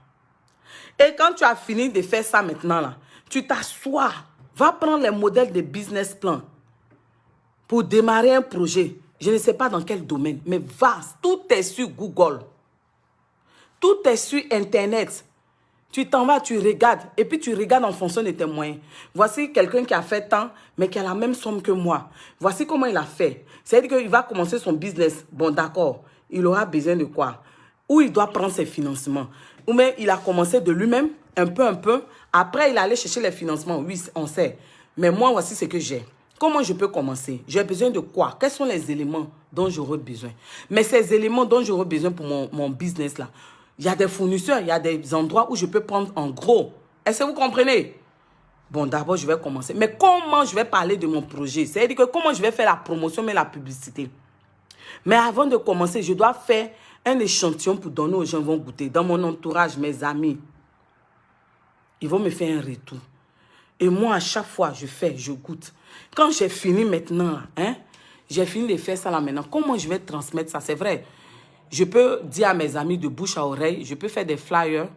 Et quand tu as fini de faire ça maintenant, là, tu t'assois, va prendre les modèles de business plan pour démarrer un projet. Je ne sais pas dans quel domaine, mais va, tout est sur Google. Tout est sur Internet. Tu t'en vas, tu regardes, et puis tu regardes en fonction de tes moyens. Voici quelqu'un qui a fait tant, mais qui a la même somme que moi. Voici comment il a fait. C'est-à-dire qu'il va commencer son business. Bon, d'accord, il aura besoin de quoi? Ou il doit prendre ses financements. Ou même il a commencé de lui-même, un peu. Après, il est allé chercher les financements. Oui, on sait. Mais moi, voici ce que j'ai. Comment je peux commencer? J'ai besoin de quoi? Quels sont les éléments dont j'aurai besoin? Mais ces éléments dont j'aurai besoin pour mon business là, il y a des fournisseurs, il y a des endroits où je peux prendre en gros. Est-ce que vous comprenez? Bon, d'abord, je vais commencer. Mais comment je vais parler de mon projet? C'est-à-dire que comment je vais faire la promotion, mais la publicité. Mais avant de commencer, je dois faire un échantillon pour donner aux gens qui vont goûter. Dans mon entourage, mes amis, ils vont me faire un retour. Et moi, à chaque fois, je goûte. Quand j'ai fini maintenant, hein, j'ai fini de faire ça là maintenant, comment je vais transmettre ça? C'est vrai. Je peux dire à mes amis de bouche à oreille, je peux faire des flyers,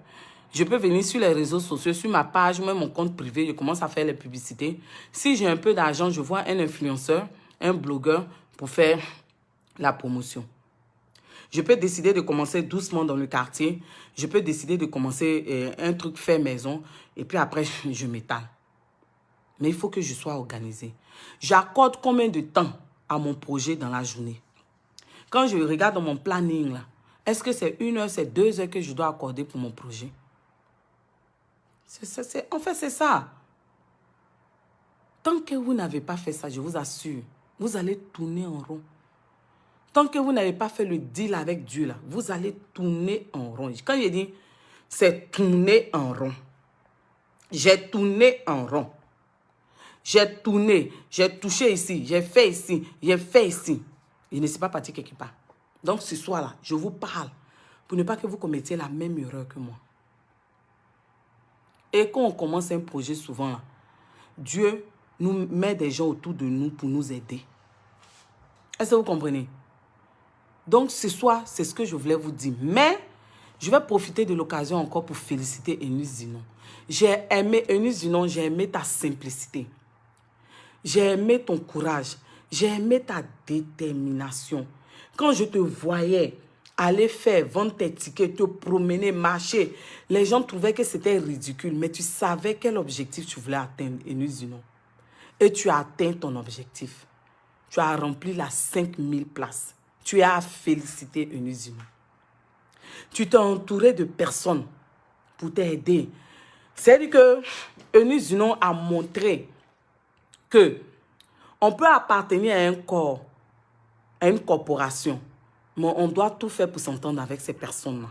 je peux venir sur les réseaux sociaux, sur ma page, même mon compte privé, je commence à faire les publicités. Si j'ai un peu d'argent, je vois un influenceur, un blogueur pour faire la promotion. Je peux décider de commencer doucement dans le quartier. Je peux décider de commencer un truc fait maison. Et puis après, je m'étale. Mais il faut que je sois organisée. J'accorde combien de temps à mon projet dans la journée? Quand je regarde dans mon planning, est-ce que c'est 1 heure, c'est 2 heures que je dois accorder pour mon projet? En fait, c'est ça. Tant que vous n'avez pas fait ça, je vous assure, vous allez tourner en rond. Tant que vous n'avez pas fait le deal avec Dieu, là, vous allez tourner en rond. Quand je dis, c'est tourner en rond. J'ai tourné en rond. J'ai tourné, j'ai touché ici, j'ai fait ici, j'ai fait ici. Je ne suis pas parti quelque part. Donc ce soir-là, je vous parle pour ne pas que vous commettiez la même erreur que moi. Et quand on commence un projet souvent, là, Dieu nous met des gens autour de nous pour nous aider. Est-ce que vous comprenez? Donc ce soir, c'est ce que je voulais vous dire. Mais je vais profiter de l'occasion encore pour féliciter Eunice Zinon. J'ai aimé Eunice Zinon, j'ai aimé ta simplicité. J'ai aimé ton courage. J'ai aimé ta détermination. Quand je te voyais aller faire, vendre tes tickets, te promener, marcher, les gens trouvaient que c'était ridicule, mais tu savais quel objectif tu voulais atteindre, Eunice Zinon. Et tu as atteint ton objectif. Tu as rempli la 5000 places. Tu as félicité Eunice Zinon. Tu t'es entouré de personnes pour t'aider. C'est-à-dire que Eunice Zinon a montré que on peut appartenir à un corps, à une corporation, mais on doit tout faire pour s'entendre avec ces personnes-là.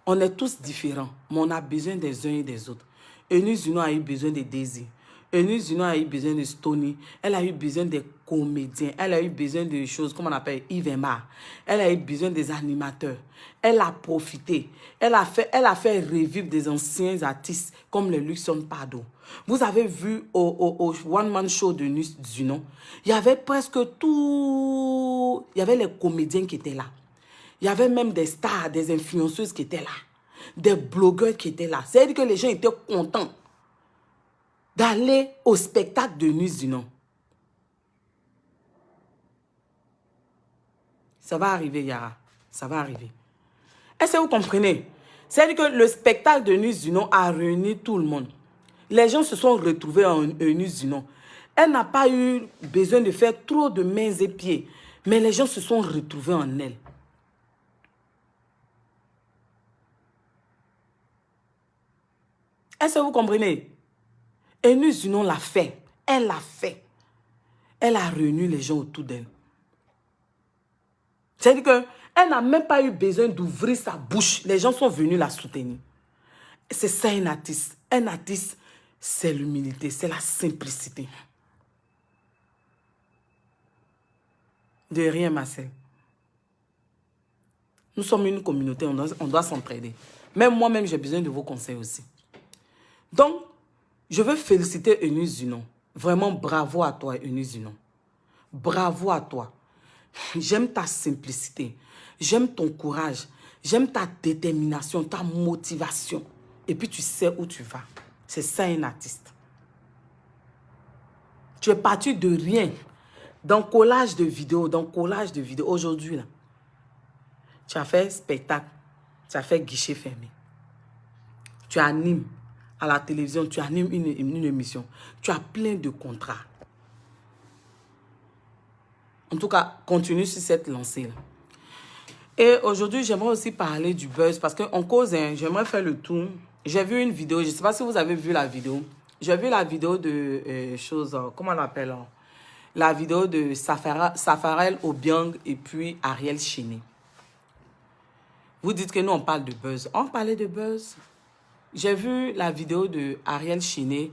On est tous différents, mais on a besoin des uns et des autres. Eunice Zinon a eu besoin de Daisy. Eunice Zinon a eu besoin de Stony. Elle a eu besoin des comédiens. Elle a eu besoin de choses, comme on appelle Yves Emma. Elle a eu besoin des animateurs. Elle a profité. Elle a fait revivre des anciens artistes comme le Luxon Pardo. Vous avez vu au one-man show de Eunice Zinon, il y avait presque tout. Il y avait les comédiens qui étaient là. Il y avait même des stars, des influenceuses qui étaient là. Des blogueurs qui étaient là. C'est-à-dire que les gens étaient contents d'aller au spectacle de Eunice Zinon. Ça va arriver, Yara. Ça va arriver. Est-ce que vous comprenez? C'est-à-dire que le spectacle de Eunice Zinon a réuni tout le monde. Les gens se sont retrouvés en Eunice Zinon. Elle n'a pas eu besoin de faire trop de mains et pieds. Mais les gens se sont retrouvés en elle. Est-ce que vous comprenez? Eunice Zinon l'a fait. Elle l'a fait. elle a réuni les gens autour d'elle. C'est-à-dire qu'elle n'a même pas eu besoin d'ouvrir sa bouche. Les gens sont venus la soutenir. C'est ça un artiste. Un artiste, c'est l'humilité, c'est la simplicité. De rien, Marcel. Nous sommes une communauté, on doit s'entraider. Même moi-même, j'ai besoin de vos conseils aussi. Donc, je veux féliciter Eunice Zunon. Vraiment, bravo à toi, Eunice Zunon. Bravo à toi. J'aime ta simplicité. J'aime ton courage. J'aime ta détermination, ta motivation. Et puis, tu sais où tu vas. C'est ça, un artiste. Tu es parti de rien. Dans collage de vidéos, aujourd'hui, là, tu as fait spectacle, tu as fait guichet fermé. Tu animes à la télévision, tu animes une émission. Tu as plein de contrats. En tout cas, continue sur cette lancée-là. Et aujourd'hui, j'aimerais aussi parler du buzz parce qu'en cause, hein, j'aimerais faire le tour. J'ai vu une vidéo, je ne sais pas si vous avez vu la vidéo. J'ai vu la vidéo de comment on l'appelle? La vidéo de Safarel Obiang et puis Ariel Chéné. Vous dites que nous, on parle de buzz. On parlait de buzz. J'ai vu la vidéo de Ariel Chéné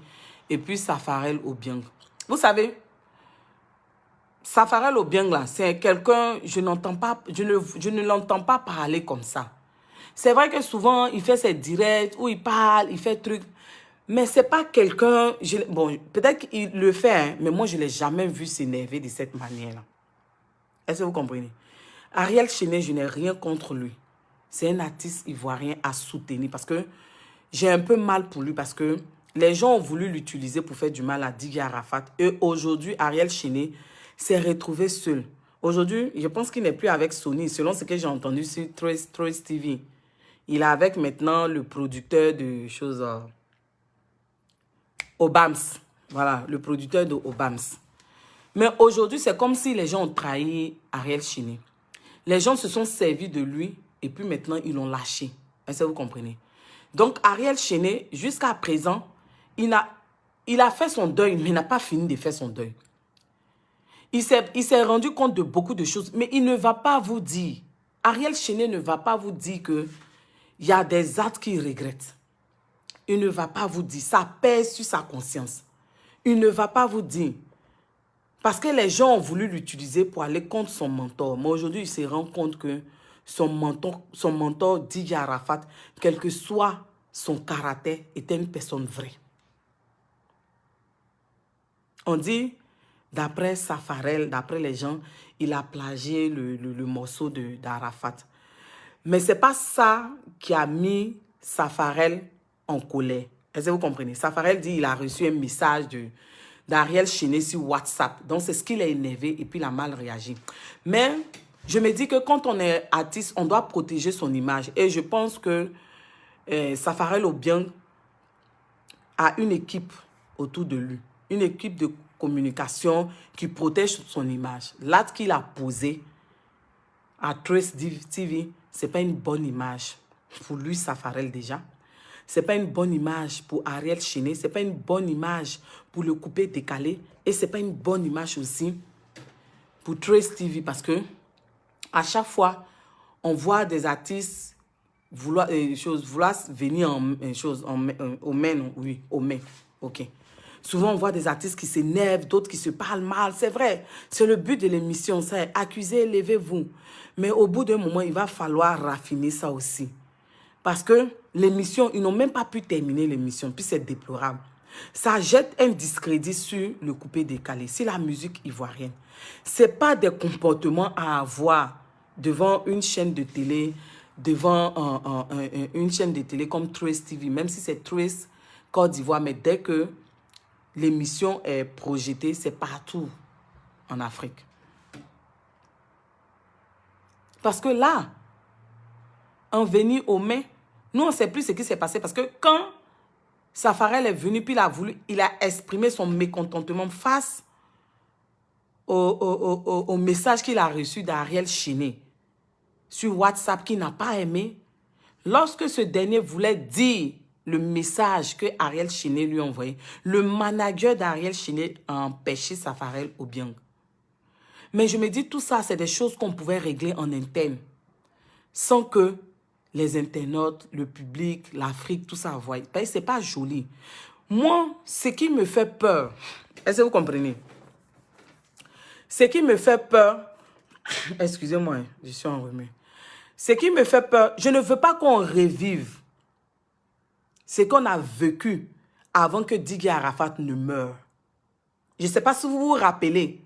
et puis Safarel Obiang. Vous savez, Safarel Obiang, là, c'est quelqu'un, je ne l'entends pas parler comme ça. C'est vrai que souvent, il fait ses directs où il parle, il fait trucs. Mais c'est pas quelqu'un... Bon, peut-être qu'il le fait, hein, mais moi, je ne l'ai jamais vu s'énerver de cette manière-là. Est-ce que vous comprenez? Ariel Chéné, je n'ai rien contre lui. C'est un artiste ivoirien à soutenir parce que j'ai un peu mal pour lui parce que les gens ont voulu l'utiliser pour faire du mal à Didier Arafat. Et aujourd'hui, Ariel Chéné s'est retrouvé seul. Aujourd'hui, je pense qu'il n'est plus avec Sony, selon ce que j'ai entendu sur Trace TV. Il est avec maintenant le producteur de choses... Obams. Voilà, le producteur de Obams. Mais aujourd'hui, c'est comme si les gens ont trahi Ariel Chéné. Les gens se sont servis de lui et puis maintenant, ils l'ont lâché. Est-ce que vous comprenez? Donc, Ariel Chéné, jusqu'à présent, il a fait son deuil, mais il n'a pas fini de faire son deuil. Il s'est rendu compte de beaucoup de choses, mais il ne va pas vous dire, Ariel Chéné ne va pas vous dire qu'il y a des actes qu'il regrette. Il ne va pas vous dire, ça pèse sur sa conscience. Il ne va pas vous dire, parce que les gens ont voulu l'utiliser pour aller contre son mentor. Mais aujourd'hui, il se rend compte que son mentor Didier Arafat, quel que soit son caractère, était une personne vraie. On dit, d'après Safarel, d'après les gens, il a plagié le morceau d'Arafat. Mais ce n'est pas ça qui a mis Safarel en colère. Est-ce que vous comprenez? Safarel dit qu'il a reçu un message d'Ariel Chéné sur WhatsApp. Donc, c'est ce qu'il a énervé et puis il a mal réagi. Mais je me dis que quand on est artiste, on doit protéger son image. Et je pense que Safarel Obiang a une équipe autour de lui. Une équipe de communication qui protège son image. L'acte qu'il a posé à Trace TV, ce n'est pas une bonne image pour lui, Safarel déjà. Ce n'est pas une bonne image pour Ariel Chéné. Ce n'est pas une bonne image pour le coupé décalé. Et ce n'est pas une bonne image aussi pour Trace TV. Parce que à chaque fois, on voit des artistes vouloir venir au main. Oui, au main. OK. Souvent, on voit des artistes qui s'énervent, d'autres qui se parlent mal. C'est vrai. C'est le but de l'émission. C'est accuser, levez-vous. Mais au bout d'un moment, il va falloir raffiner ça aussi. Parce que l'émission, ils n'ont même pas pu terminer l'émission. Puis c'est déplorable. Ça jette un discrédit sur le coupé décalé, sur la musique ivoirienne. Ce n'est pas des comportements à avoir devant une chaîne de télé, devant une chaîne de télé comme Trace TV, même si c'est Trace Côte d'Ivoire, mais dès que l'émission est projetée, c'est partout en Afrique. Parce que là, en venir aux mains, nous, on ne sait plus ce qui s'est passé. Parce que quand Safarel est venu, puis il a exprimé son mécontentement face au message qu'il a reçu d'Ariel Chéné sur WhatsApp qu'il n'a pas aimé. Lorsque ce dernier voulait dire le message que Ariel Chenet lui a envoyé. Le manager d'Ariel Chenet a empêché Safarel Obiang. Mais je me dis, tout ça, c'est des choses qu'on pouvait régler en interne. Sans que les internautes, le public, l'Afrique, tout ça voient. Ce n'est pas joli. Moi, ce qui me fait peur, est-ce que vous comprenez? Ce qui me fait peur, excusez-moi, je suis enrhumée. Ce qui me fait peur, je ne veux pas qu'on revive ce qu'on a vécu avant que Didier Arafat ne meure. Je ne sais pas si vous vous rappelez.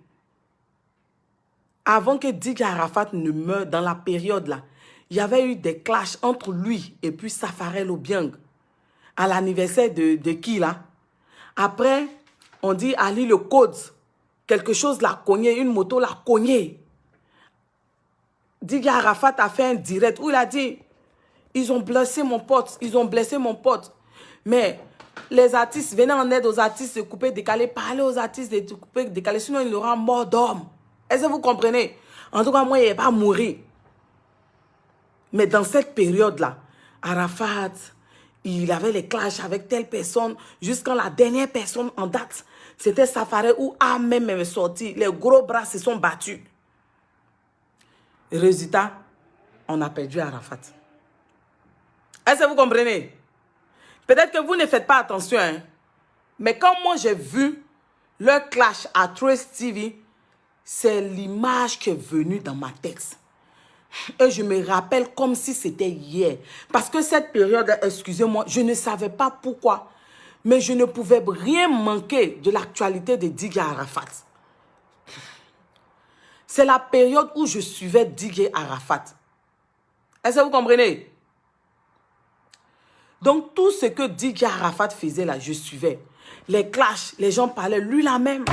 Avant que Didier Arafat ne meure, dans la période là, il y avait eu des clashs entre lui et puis Safarel Obiang. À l'anniversaire de qui là? Après, on dit Ali le Code. Quelque chose l'a cogné, une moto l'a cogné. Didier Arafat a fait un direct où il a dit, ils ont blessé mon pote, ils ont blessé mon pote. Mais les artistes, venez en aide aux artistes de couper, décaler, parlez aux artistes de couper, décaler, sinon il aura mort d'homme. Est-ce que vous comprenez? En tout cas, moi, il n'est pas mourir. Mais dans cette période-là, Arafat, il avait les clashs avec telle personne, jusqu'à la dernière personne en date, c'était Safarel où A même est sorti. Les gros bras se sont battus. Résultat, on a perdu Arafat. Est-ce que vous comprenez? Peut-être que vous ne faites pas attention, hein? Mais quand moi j'ai vu leur clash à Trace TV, c'est l'image qui est venue dans ma tête. Et je me rappelle comme si c'était hier. Parce que cette période, excusez-moi, je ne savais pas pourquoi. Mais je ne pouvais rien manquer de l'actualité de Didier Arafat. C'est la période où je suivais Didier Arafat. Est-ce que vous comprenez? Donc tout ce que Didier Arafat faisait là, je suivais. Les clashs, les gens parlaient, lui là même,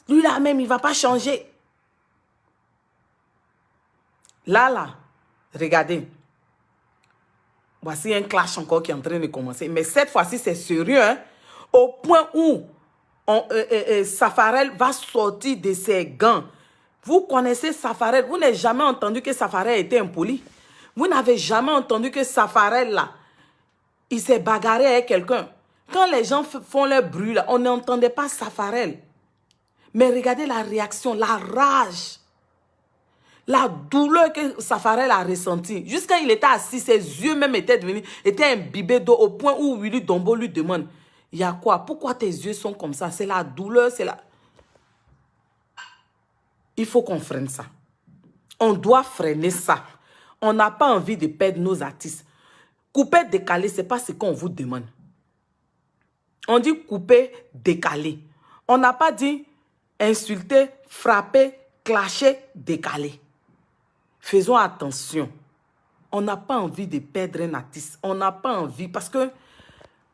il ne va pas changer. Là, regardez. Voici un clash encore qui est en train de commencer. Mais cette fois-ci, c'est sérieux. Hein? Au point où Safarel va sortir de ses gants. Vous connaissez Safarel. Vous n'avez jamais entendu que Safarel était impoli. Vous n'avez jamais entendu que Safarel, là, il s'est bagarré avec quelqu'un. Quand les gens font leur bruit, là, on n'entendait pas Safarel. Mais regardez la réaction, la rage. La douleur que Safarel a ressentie. Jusqu'à il était assis, ses yeux même étaient imbibés d'eau au point où Willy Dombo lui demande, il y a quoi? Pourquoi tes yeux sont comme ça? C'est la douleur, c'est la... Il faut qu'on freine ça. On doit freiner ça. On n'a pas envie de perdre nos artistes. Couper, décaler, ce n'est pas ce qu'on vous demande. On dit couper, décaler. On n'a pas dit insulter, frapper, clasher, décaler. Faisons attention. On n'a pas envie de perdre un artiste. On n'a pas envie parce que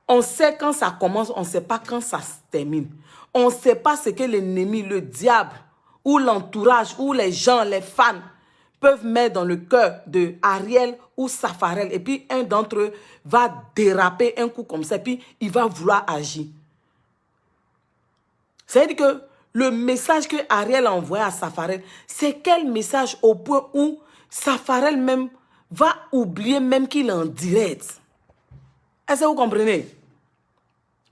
on sait quand ça commence, on ne sait pas quand ça se termine. On ne sait pas ce que l'ennemi, le diable, ou l'entourage, ou les gens, les fans peuvent mettre dans le cœur de Ariel ou Safarel. Et puis un d'entre eux va déraper un coup comme ça. Et puis il va vouloir agir. C'est-à-dire que le message que Ariel a envoyé à Safarel, c'est quel message au point où Safarel même va oublier même qu'il est en direct. Est-ce que vous comprenez?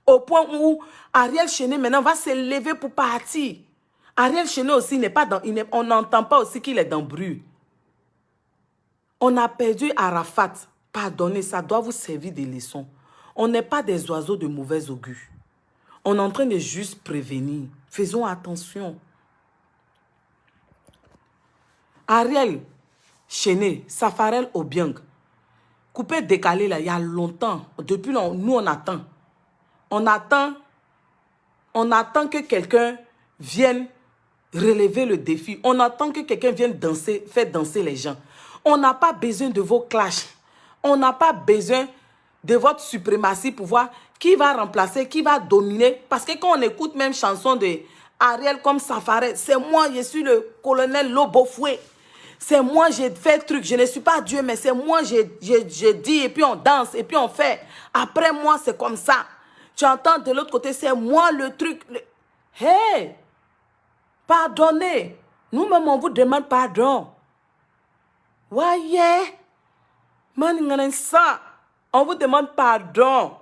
Au point où Ariel Chenet maintenant va se lever pour partir. Ariel Chenet aussi n'est pas dans... on n'entend pas aussi qu'il est dans le bruit. On a perdu Arafat. Pardonnez, ça doit vous servir de leçon. On n'est pas des oiseaux de mauvais augure. On est en train de juste prévenir. Faisons attention. Ariel Chenet, Safarel Obiang, coupé, décalé là, il y a longtemps. Depuis nous, on attend. On attend que quelqu'un vienne relever le défi. On attend que quelqu'un vienne danser, faire danser les gens. On n'a pas besoin de vos clashs. On n'a pas besoin de votre suprématie pour voir qui va remplacer, qui va dominer. Parce que quand on écoute même chanson de Ariel comme Safarel, c'est moi, je suis le colonel Lobofoué. C'est moi, j'ai fait le truc. Je ne suis pas Dieu, mais c'est moi, j'ai dit, et puis on danse, et puis on fait. Après moi, c'est comme ça. Tu entends de l'autre côté, c'est moi le truc. Hey! Pardonnez. Nous-mêmes, on vous demande pardon. Voyez? Man, ça. On vous demande pardon.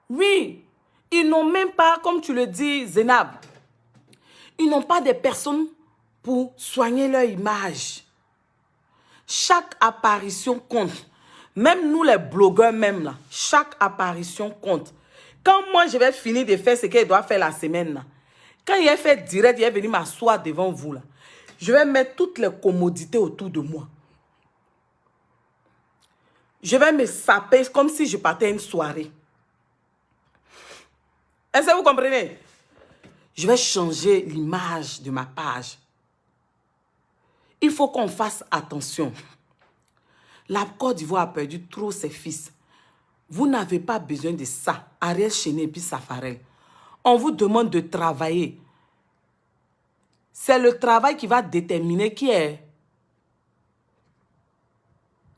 Oui, ils n'ont même pas, comme tu le dis, Zénab, ils n'ont pas des personnes pour soigner leur image. Chaque apparition compte. Même nous, les blogueurs, même là, chaque apparition compte. Quand moi, je vais finir de faire ce qu'elle doit faire la semaine, là, quand il est fait direct, il est venu m'asseoir devant vous, là, je vais mettre toutes les commodités autour de moi. Je vais me saper comme si je partais à une soirée. Est-ce que vous comprenez? Je vais changer l'image de ma page. Il faut qu'on fasse attention. La Côte d'Ivoire a perdu trop ses fils. Vous n'avez pas besoin de ça. Ariel Chéné et puis Safarel. On vous demande de travailler. C'est le travail qui va déterminer qui est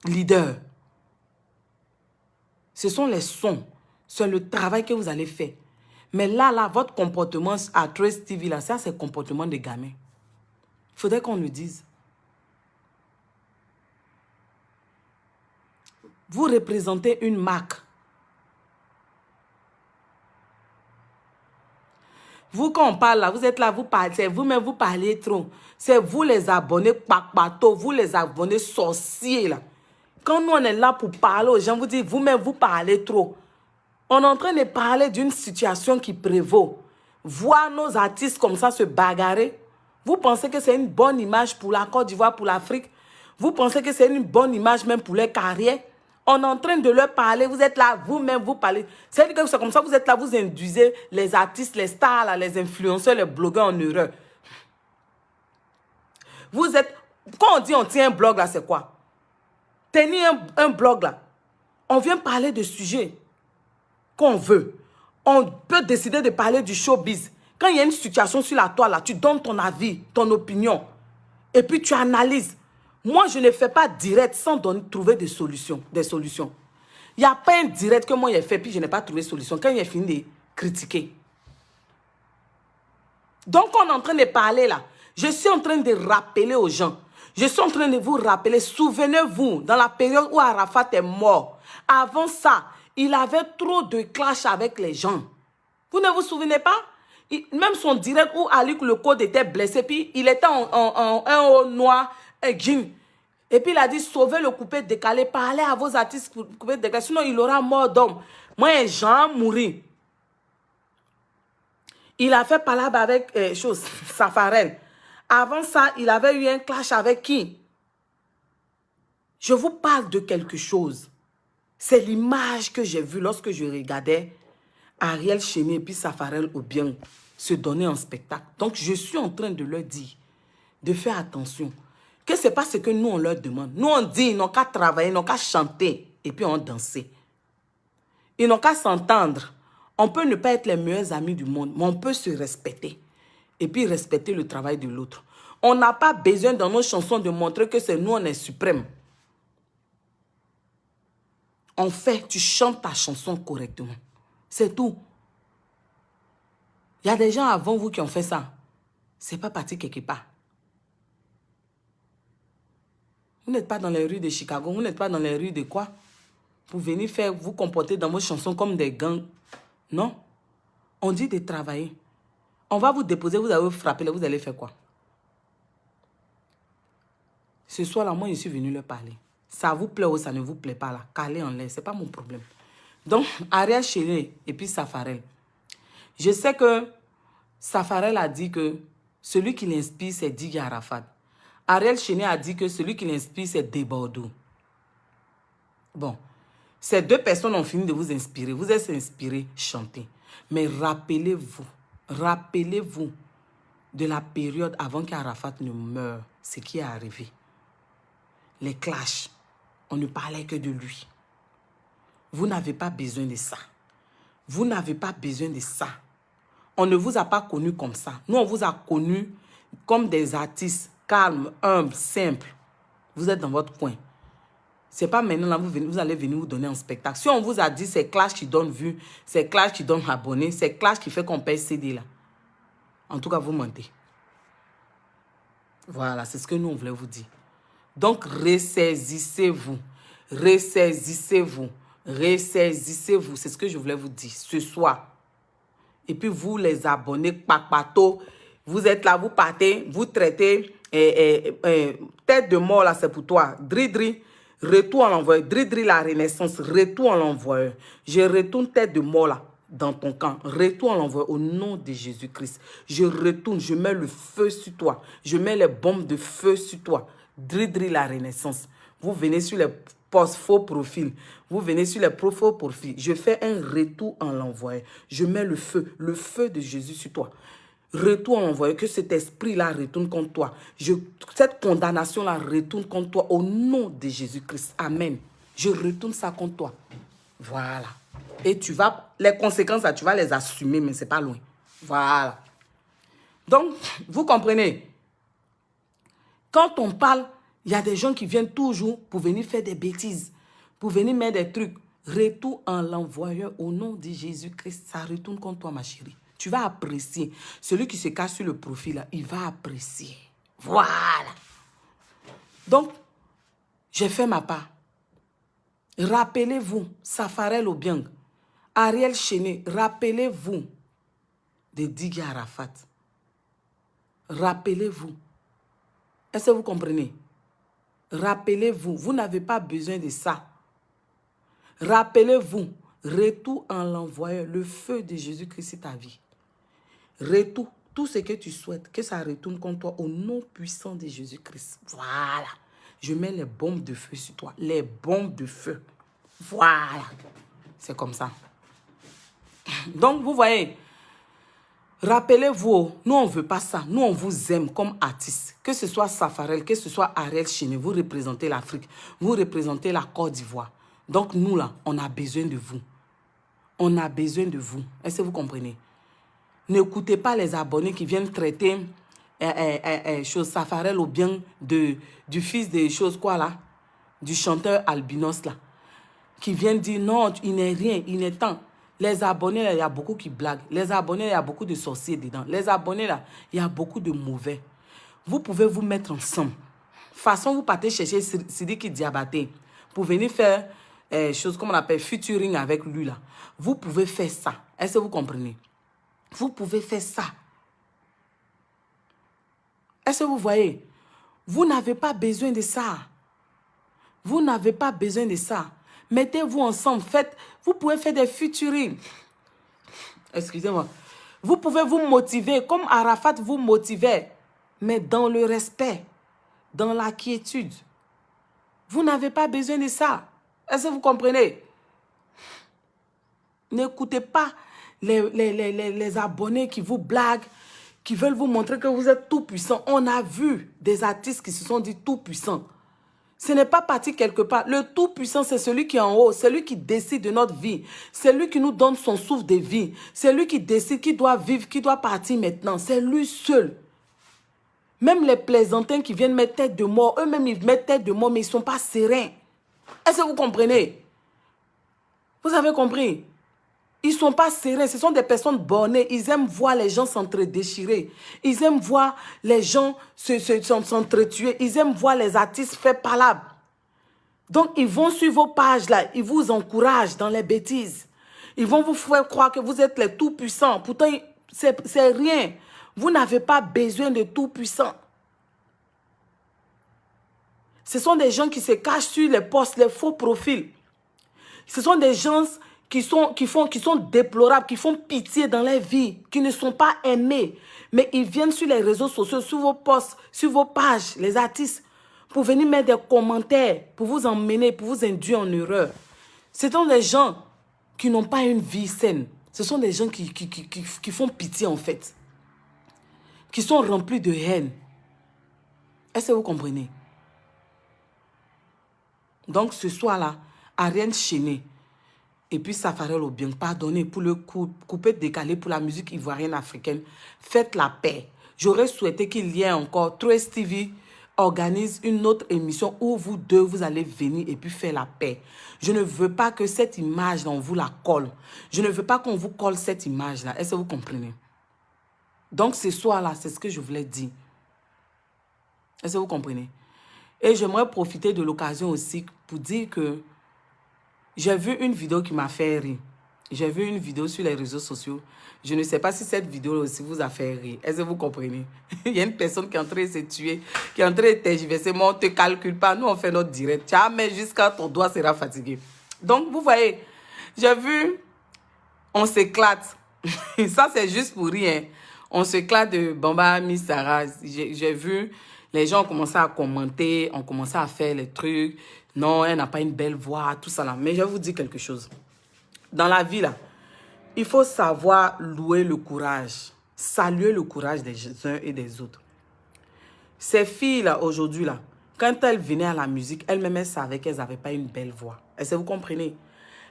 leader. Ce sont les sons. C'est le travail que vous allez faire. Mais là, votre comportement à Trace TV, là, ça, c'est le comportement des gamins. Il faudrait qu'on le dise. Vous représentez une marque. Vous, quand on parle là, vous êtes là, vous parlez, c'est vous-même, vous parlez trop. C'est vous les abonnés papato, vous les abonnés sorciers là. Quand nous, on est là pour parler aux gens, vous dites, vous-même, vous parlez trop. On est en train de parler d'une situation qui prévaut. Voir nos artistes comme ça se bagarrer, vous pensez que c'est une bonne image pour la Côte d'Ivoire, pour l'Afrique? Vous pensez que c'est une bonne image même pour les carrières? On est en train de leur parler, vous êtes là, vous-même, vous parlez. C'est comme ça, vous êtes là, vous induisez les artistes, les stars, là, les influenceurs, les blogueurs en erreur. Vous êtes... Quand on dit on tient un blog là, c'est quoi? Tenir un blog là, on vient parler de sujets qu'on veut. On peut décider de parler du showbiz. Quand il y a une situation sur la toile là, tu donnes ton avis, ton opinion. Et puis tu analyses. Moi, je ne fais pas direct sans trouver des solutions. Il n'y a pas un direct que moi j'ai fait puis je n'ai pas trouvé de solution. Quand il a fini de critiquer. Donc, on est en train de parler là. Je suis en train de rappeler aux gens. Je suis en train de vous rappeler. Souvenez-vous, dans la période où Arafat est mort, avant ça, il avait trop de clash avec les gens. Vous ne vous souvenez pas? Même son direct où Ali le code était blessé, puis il était en un haut noir, un jean. Et puis il a dit, sauvez le coupé décalé, parlez à vos artistes pour coupé décalé, sinon il aura mort d'homme. Moi, Jean mourir. Il a fait palabre avec Safarel. Avant ça, il avait eu un clash avec qui? Je vous parle de quelque chose. C'est l'image que j'ai vue lorsque je regardais Ariel Chéné et puis Safarel ou bien se donner en spectacle. Donc, je suis en train de leur dire de faire attention. Que ce n'est pas ce que nous, on leur demande. Nous, on dit, ils n'ont qu'à travailler, ils n'ont qu'à chanter et puis on danser. Ils n'ont qu'à s'entendre. On peut ne pas être les meilleurs amis du monde, mais on peut se respecter. Et puis respecter le travail de l'autre. On n'a pas besoin dans nos chansons de montrer que c'est nous, on est suprême. En fait, tu chantes ta chanson correctement. C'est tout. Il y a des gens avant vous qui ont fait ça. Ce n'est pas parti quelque part. Vous n'êtes pas dans les rues de Chicago, vous n'êtes pas dans les rues de quoi? Pour venir faire, vous comporter dans vos chansons comme des gangs. Non. On dit de travailler. On va vous déposer, vous allez vous frapper, là, vous allez faire quoi? Ce soir-là, moi, je suis venu leur parler. Ça vous plaît ou ça ne vous plaît pas, là. Calez en l'air, ce n'est pas mon problème. Donc, Ariel Chéné et puis Safarel. Je sais que Safarel a dit que celui qui l'inspire, c'est Didier Arafat. Ariel Chéné a dit que celui qui l'inspire, c'est Debordeaux. Bon, ces deux personnes ont fini de vous inspirer. Vous êtes inspirés, chantez. Mais rappelez-vous de la période avant qu'Arafat ne meure, ce qui est arrivé. Les clashs, on ne parlait que de lui. Vous n'avez pas besoin de ça. Vous n'avez pas besoin de ça. On ne vous a pas connu comme ça. Nous, on vous a connu comme des artistes calmes, humbles, simples. Vous êtes dans votre coin. Ce n'est pas maintenant là, vous allez venir vous donner un spectacle. Si on vous a dit c'est Clash qui donne vue, c'est Clash qui donne abonnés, c'est Clash qui fait qu'on paye CD là. En tout cas, vous mentez. Voilà, c'est ce que nous, on voulait vous dire. Donc, ressaisissez-vous. Ressaisissez-vous. Ressaisissez-vous. C'est ce que je voulais vous dire ce soir. Et puis, vous, les abonnés, papato, vous êtes là, vous partez, vous traitez, tête de mort, là, c'est pour toi. Dri, retour en l'envoyeur. Dri, la renaissance, retour en l'envoyeur. Je retourne tête de mort, là, dans ton camp. Retour en l'envoyeur au nom de Jésus-Christ. Je retourne, je mets le feu sur toi. Je mets les bombes de feu sur toi. Dri, la renaissance. Vous venez sur les faux profils. Vous venez sur les faux profils. Je fais un retour en l'envoyeur. Je mets le feu de Jésus sur toi. Retour en l'envoyeur. Que cet esprit-là retourne contre toi. Cette condamnation-là retourne contre toi au nom de Jésus-Christ. Amen. Je retourne ça contre toi. Voilà. Et tu vas, les conséquences, là, tu vas les assumer, mais c'est pas loin. Voilà. Donc, vous comprenez? Quand on parle, il y a des gens qui viennent toujours pour venir faire des bêtises, pour venir mettre des trucs. Retour en l'envoyeur au nom de Jésus-Christ. Ça retourne contre toi, ma chérie. Tu vas apprécier. Celui qui se cache sur le profil, là, il va apprécier. Voilà. Donc, j'ai fait ma part. Rappelez-vous, Safarel Obiang, Ariel Chéné, rappelez-vous de Didier Arafat. Rappelez-vous. Est-ce que vous comprenez? Rappelez-vous, vous n'avez pas besoin de ça. Rappelez-vous, retour en l'envoyeur, le feu de Jésus-Christ sur ta vie. Retour, tout ce que tu souhaites, que ça retourne contre toi au nom puissant de Jésus-Christ. Voilà. Je mets les bombes de feu sur toi. Les bombes de feu. Voilà. C'est comme ça. Donc, vous voyez, rappelez-vous, nous, on ne veut pas ça. Nous, on vous aime comme artiste. Que ce soit Safarel, que ce soit Ariel Chéné, vous représentez l'Afrique, vous représentez la Côte d'Ivoire. Donc, nous, là, on a besoin de vous. On a besoin de vous. Est-ce que vous comprenez? N'écoutez pas les abonnés qui viennent traiter Safarel ou bien du fils des choses, quoi, là? Du chanteur albinos, là. Qui viennent dire, non, il n'est rien, il n'est tant. Les abonnés, là, il y a beaucoup qui blaguent. Les abonnés, il y a beaucoup de sorciers dedans. Les abonnés, là, il y a beaucoup de mauvais. Vous pouvez vous mettre ensemble. Façon, vous partez chercher Sidiki Diabaté pour venir faire choses comme on appelle featuring avec lui, là. Vous pouvez faire ça. Est-ce que vous comprenez? Vous pouvez faire ça. Est-ce que vous voyez? Vous n'avez pas besoin de ça. Vous n'avez pas besoin de ça. Mettez-vous ensemble. Vous pouvez faire des featuring. Excusez-moi. Vous pouvez vous motiver comme Arafat vous motivait, mais dans le respect, dans la quiétude. Vous n'avez pas besoin de ça. Est-ce que vous comprenez? N'écoutez pas les abonnés qui vous blaguent, qui veulent vous montrer que vous êtes tout puissant. On a vu des artistes qui se sont dit tout puissants. Ce n'est pas parti quelque part. Le tout-puissant, c'est celui qui est en haut. C'est lui qui décide de notre vie. C'est lui qui nous donne son souffle de vie. C'est lui qui décide qui doit vivre, qui doit partir maintenant. C'est lui seul. Même les plaisantins qui viennent mettre tête de mort, eux-mêmes, ils mettent tête de mort, mais ils ne sont pas sereins. Est-ce que vous comprenez? Vous avez compris? Ils ne sont pas sereins. Ce sont des personnes bornées. Ils aiment voir les gens s'entre-déchirer. Ils aiment voir les gens s'entretuer. Ils aiment voir les artistes faire palabre. Donc, ils vont sur vos pages là. Ils vous encouragent dans les bêtises. Ils vont vous faire croire que vous êtes les tout-puissants. Pourtant, c'est rien. Vous n'avez pas besoin de tout-puissants. Ce sont des gens qui se cachent sur les posts, les faux profils. Ce sont des gens qui sont déplorables, qui font pitié dans leur vie, qui ne sont pas aimés. Mais ils viennent sur les réseaux sociaux, sur vos posts, sur vos pages, les artistes, pour venir mettre des commentaires, pour vous emmener, pour vous induire en erreur. Ce sont des gens qui n'ont pas une vie saine. Ce sont des gens qui font pitié en fait. Qui sont remplis de haine. Est-ce que vous comprenez? Donc ce soir-là, Ariel Chéné, et puis Safarel Obiang, pardonnez pour le coupé décalé pour la musique ivoirienne africaine. Faites la paix. J'aurais souhaité qu'il y ait encore Trace TV organise une autre émission où vous deux, vous allez venir et puis faire la paix. Je ne veux pas que cette image-là, on vous la colle. Je ne veux pas qu'on vous colle cette image-là. Est-ce que vous comprenez? Donc ce soir-là, c'est ce que je voulais dire. Est-ce que vous comprenez? Et j'aimerais profiter de l'occasion aussi pour dire que j'ai vu une vidéo qui m'a fait rire. J'ai vu une vidéo sur les réseaux sociaux. Je ne sais pas si cette vidéo aussi vous a fait rire. Est-ce que vous comprenez? Il y a une personne qui est en train de se tuer, qui est en train de tergiverser. Moi, on ne te calcule pas. Nous, on fait notre direct. Mais jusqu'à ton doigt sera fatigué. Donc, vous voyez, j'ai vu, on s'éclate. Ça, c'est juste pour rien. On s'éclate de Bamba Miss Sarah. J'ai vu, les gens ont commencé à commenter, ont commencé à faire les trucs. Non, elle n'a pas une belle voix, tout ça là. Mais je vais vous dire quelque chose. Dans la vie là, il faut savoir louer le courage, saluer le courage des uns et des autres. Ces filles-là, aujourd'hui, là, quand elles venaient à la musique, elles-mêmes, elles savaient qu'elles n'avaient pas une belle voix. Est-ce que vous comprenez?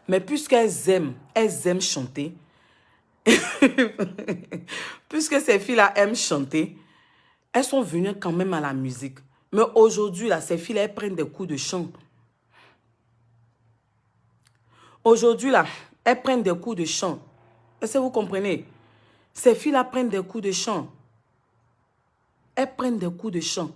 Mais puisqu'elles aiment chanter, puisque ces filles-là aiment chanter, elles sont venues quand même à la musique. Mais aujourd'hui, là, ces filles-là, elles prennent des coups de chant. Aujourd'hui, là, elles prennent des coups de chant. Est-ce que vous comprenez? Ces filles-là prennent des coups de chant. Elles prennent des coups de chant.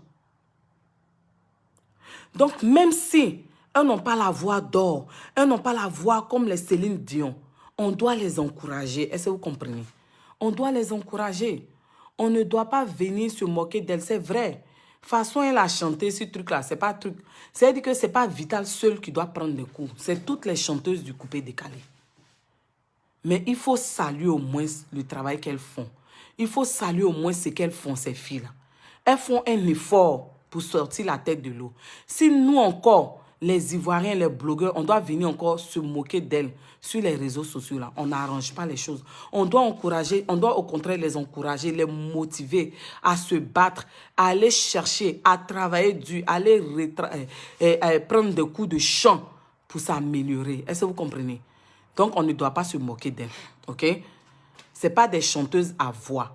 Donc, même si elles n'ont pas la voix d'or, elles n'ont pas la voix comme les Céline Dion, on doit les encourager. Est-ce que vous comprenez? On doit les encourager. On ne doit pas venir se moquer d'elles. C'est vrai. De toute façon, elle a chanté ce truc-là. C'est pas truc. C'est-à-dire que ce n'est pas Vital seul qui doit prendre des coups. C'est toutes les chanteuses du coupé décalé. Mais il faut saluer au moins le travail qu'elles font. Il faut saluer au moins ce qu'elles font, ces filles-là. Elles font un effort pour sortir la tête de l'eau. Si nous encore, les Ivoiriens, les blogueurs, on doit venir encore se moquer d'elles sur les réseaux sociaux, là, on n'arrange pas les choses. On doit encourager, on doit au contraire les encourager, les motiver à se battre, à aller chercher, à travailler dur, à aller prendre des coups de chant pour s'améliorer. Est-ce que vous comprenez? Donc, on ne doit pas se moquer d'elles, ok? Ce n'est pas des chanteuses à voix.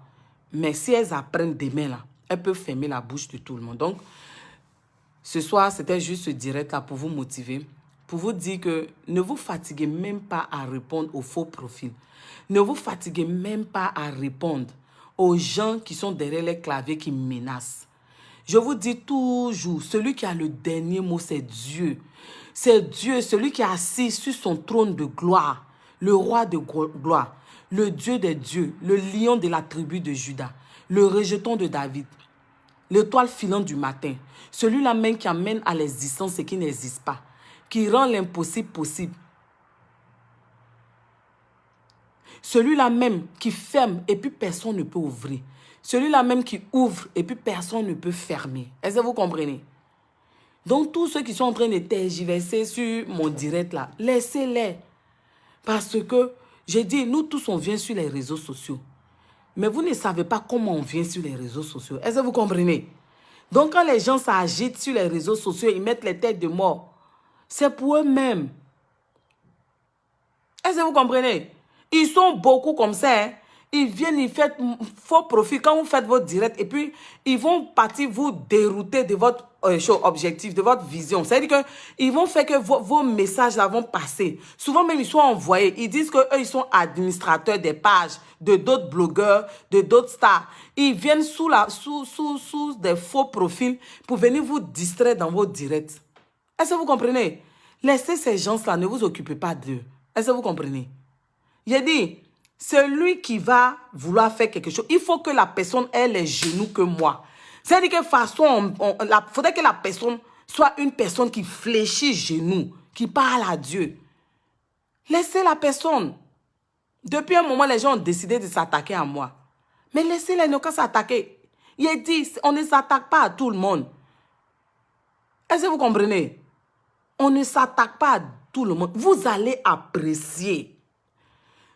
Mais si elles apprennent demain, là, elles peuvent fermer la bouche de tout le monde. Donc, ce soir, c'était juste ce direct-là pour vous motiver, pour vous dire que ne vous fatiguez même pas à répondre aux faux profils. Ne vous fatiguez même pas à répondre aux gens qui sont derrière les claviers qui menacent. Je vous dis toujours, celui qui a le dernier mot, c'est Dieu. C'est Dieu, celui qui est assis sur son trône de gloire, le roi de gloire, le Dieu des dieux, le lion de la tribu de Juda, le rejeton de David, l'étoile filante du matin, celui-là même qui amène à l'existence ce qui n'existe pas, qui rend l'impossible possible. Celui-là même qui ferme et puis personne ne peut ouvrir. Celui-là même qui ouvre et puis personne ne peut fermer. Est-ce que vous comprenez? Donc, tous ceux qui sont en train de tergiverser sur mon direct là, laissez-les. Parce que, j'ai dit, nous tous, on vient sur les réseaux sociaux. Mais vous ne savez pas comment on vient sur les réseaux sociaux. Est-ce que vous comprenez? Donc, quand les gens s'agitent sur les réseaux sociaux, ils mettent les têtes de mort. C'est pour eux-mêmes. Est-ce que vous comprenez? Ils sont beaucoup comme ça, hein? Ils viennent, ils font faux profil quand vous faites votre direct et puis ils vont partir vous dérouter de votre objectif, de votre vision. C'est-à-dire qu'ils vont faire que vos messages là vont passer. Souvent même, ils sont envoyés. Ils disent qu'eux, ils sont administrateurs des pages de d'autres blogueurs, de d'autres stars. Ils viennent sous des faux profils pour venir vous distraire dans vos directs. Est-ce que vous comprenez? Laissez ces gens-là, ne vous occupez pas d'eux. Est-ce que vous comprenez? J'ai dit, celui qui va vouloir faire quelque chose, il faut que la personne ait les genoux que moi. C'est-à-dire que de toute façon, il faudrait que la personne soit une personne qui fléchit genoux, qui parle à Dieu. Laissez la personne. Depuis un moment, les gens ont décidé de s'attaquer à moi. Mais laissez-les ne pas s'attaquer. Il est dit, on ne s'attaque pas à tout le monde. Est-ce que vous comprenez? On ne s'attaque pas à tout le monde. Vous allez apprécier.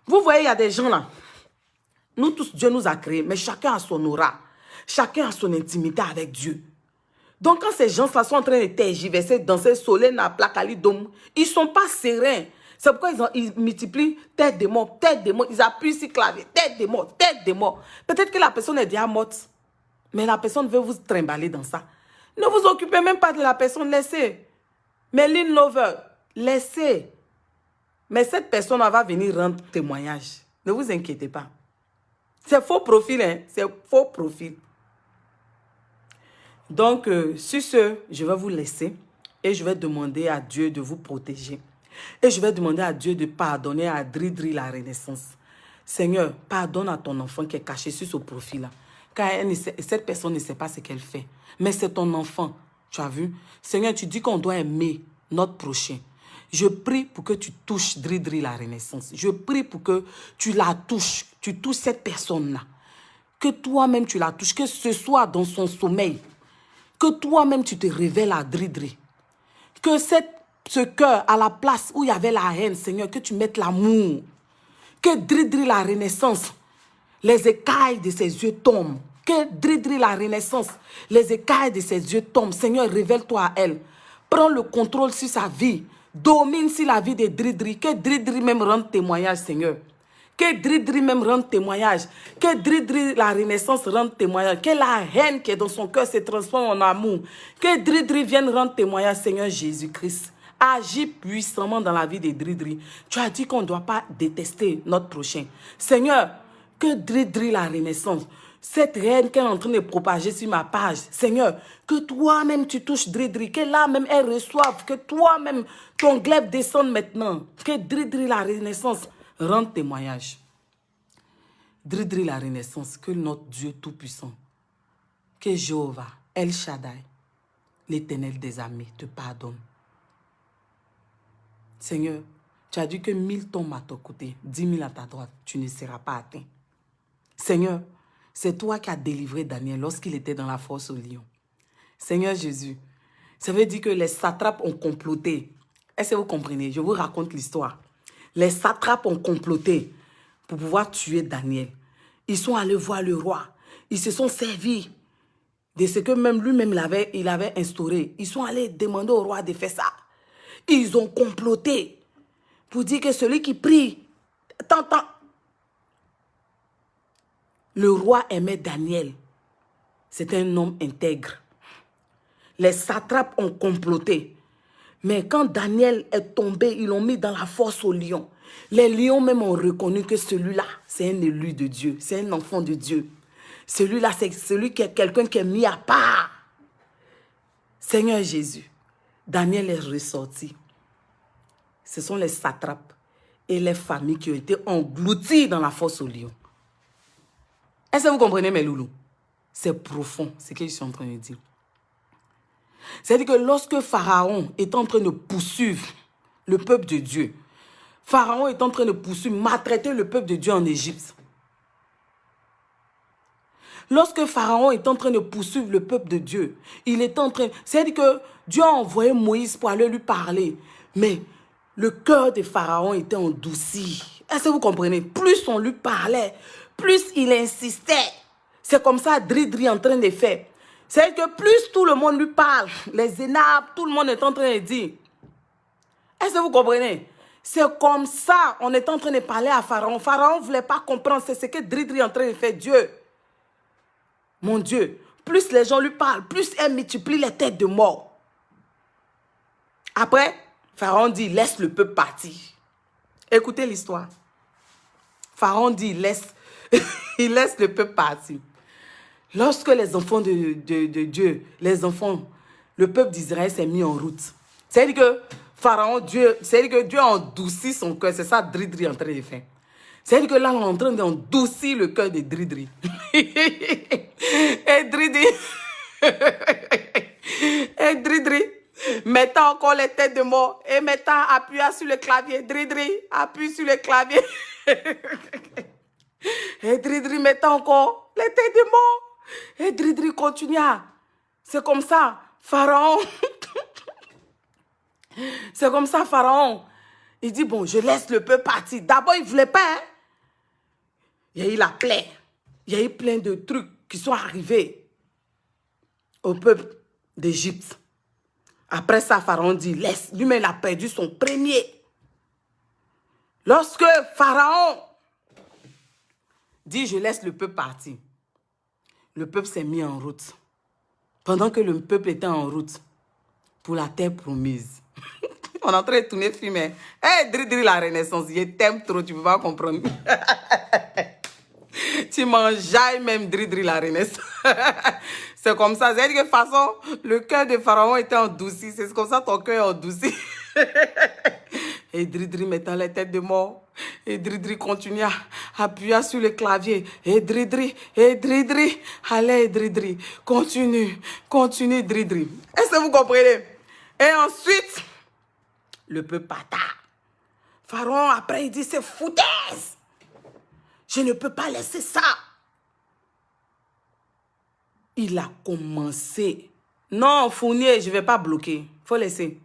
Vous voyez, il y a des gens là. Nous tous, Dieu nous a créés, mais chacun a son aura. Chacun a son intimité avec Dieu. Donc, quand ces gens-là sont en train de tergiverser, danser, soleil, na placali, dom, ils ne sont pas sereins. C'est pourquoi ils multiplient tête de mort, tête de mort. Ils appuient sur clavier, tête de mort, tête de mort. Peut-être que la personne est déjà morte, mais la personne veut vous trimballer dans ça. Ne vous occupez même pas de la personne, laissez. Méline Lover, laissez. Mais cette personne va venir rendre témoignage. Ne vous inquiétez pas. C'est faux profil, hein? C'est faux profil. Donc, sur ce, je vais vous laisser et je vais demander à Dieu de vous protéger. Et je vais demander à Dieu de pardonner à Dridri la Renaissance. Seigneur, pardonne à ton enfant qui est caché sur ce profil-là. Car cette personne ne sait pas ce qu'elle fait. Mais c'est ton enfant, tu as vu? Seigneur, tu dis qu'on doit aimer notre prochain. Je prie pour que tu touches Dridri la Renaissance. Je prie pour que tu la touches. Tu touches cette personne-là. Que toi-même tu la touches. Que ce soit dans son sommeil. Que toi-même tu te révèles à Dridri. Que ce cœur, à la place où il y avait la haine, Seigneur, que tu mettes l'amour. Que Dridri la Renaissance, les écailles de ses yeux tombent. Que Dridri la Renaissance, les écailles de ses yeux tombent. Seigneur, révèle-toi à elle. Prends le contrôle sur sa vie. Domine sur la vie de Dridri. Que Dridri même rende témoignage, Seigneur. Que Dridri même rende témoignage. Que Dridri la Renaissance rende témoignage. Que la haine qui est dans son cœur se transforme en amour. Que Dridri vienne rendre témoignage, Seigneur Jésus-Christ. Agis puissamment dans la vie de Dridri. Tu as dit qu'on ne doit pas détester notre prochain. Seigneur, que Dridri la Renaissance, cette haine qu'elle est en train de propager sur ma page, Seigneur, que toi-même tu touches Dridri, que là-même elle reçoive, que toi-même ton glaive descende maintenant. Que Dridri la Renaissance rende témoignage. Dridri la Renaissance, que notre Dieu Tout-Puissant, que Jéhovah, El Shaddai, l'Éternel des armées, te pardonne. Seigneur, tu as dit que 1000 tombent à ton côté, 10 000 à ta droite, tu ne seras pas atteint. Seigneur, c'est toi qui as délivré Daniel lorsqu'il était dans la fosse au lion. Seigneur Jésus, ça veut dire que les satrapes ont comploté. Est-ce que vous comprenez? Je vous raconte l'histoire. Les satrapes ont comploté pour pouvoir tuer Daniel. Ils sont allés voir le roi. Ils se sont servis de ce que même lui-même il avait instauré. Ils sont allés demander au roi de faire ça. Ils ont comploté pour dire que celui qui prie, t'entends. Le roi aimait Daniel. C'était un homme intègre. Les satrapes ont comploté. Mais quand Daniel est tombé, ils l'ont mis dans la fosse aux lions. Les lions même ont reconnu que celui-là, c'est un élu de Dieu. C'est un enfant de Dieu. Celui-là, c'est celui qui est quelqu'un qui est mis à part. Seigneur Jésus, Daniel est ressorti. Ce sont les satrapes et les familles qui ont été englouties dans la fosse aux lions. Est-ce que vous comprenez, mes loulous? C'est profond, ce que je suis en train de dire. C'est-à-dire que lorsque Pharaon est en train de poursuivre le peuple de Dieu, Pharaon est en train de poursuivre, maltraiter le peuple de Dieu en Égypte. Lorsque Pharaon est en train de poursuivre le peuple de Dieu, il est en train... C'est-à-dire que Dieu a envoyé Moïse pour aller lui parler. Mais le cœur de Pharaon était endouci. Est-ce que vous comprenez? Plus on lui parlait, plus il insistait. C'est comme ça Dridri est en train de faire. C'est que plus tout le monde lui parle, les énarques, tout le monde est en train de dire. Est-ce que vous comprenez? C'est comme ça, on est en train de parler à Pharaon. Pharaon ne voulait pas comprendre, c'est ce que Dridri est en train de faire. Dieu, mon Dieu, plus les gens lui parlent, plus elle multiplie les têtes de mort. Après, Pharaon dit, laisse le peuple partir. Écoutez l'histoire. Pharaon dit, il laisse le peuple partir. Lorsque les enfants de Dieu, le peuple d'Israël s'est mis en route. C'est-à-dire que c'est-à-dire que Dieu a endouci son cœur. C'est ça Dridri est en train de faire. C'est-à-dire que là, on est en train d'endoucir le cœur de Dridri. Et Dridri, mettant encore les têtes de mort et mettant, appuyant sur le clavier. Dridri, appuie sur le clavier. Et Dridri mettant encore les têtes de mort. Et Dridri continua. C'est comme ça, Pharaon. C'est comme ça, Pharaon. Il dit, bon, je laisse le peuple partir. D'abord, il ne voulait pas. Hein? Il y a eu la plaie. Il y a eu plein de trucs qui sont arrivés au peuple d'Égypte. Après ça, Pharaon dit, laisse. Lui-même, il a perdu son premier. Lorsque Pharaon dit, je laisse le peuple partir, le peuple s'est mis en route. Pendant que le peuple était en route pour la terre promise. On est en train de tourner le film. Hé, Dridri la Renaissance, je t'aime trop, tu ne peux pas comprendre. Tu m'enjailles même Dridri la Renaissance. C'est comme ça. C'est-à-dire que de toute façon, le cœur de Pharaon était endouci. C'est comme ça ton cœur est endouci. Et Dridri mettant les têtes de mort. Et Dridri continue à appuyer sur le clavier. Et Dridri. Allez, Dridri. Continue, Dridri. Est-ce que vous comprenez? Et ensuite, le peuple parta. Pharaon, après, il dit, c'est foutaise. Je ne peux pas laisser ça. Il a commencé. Non, Fournier, je ne vais pas bloquer. Il faut laisser.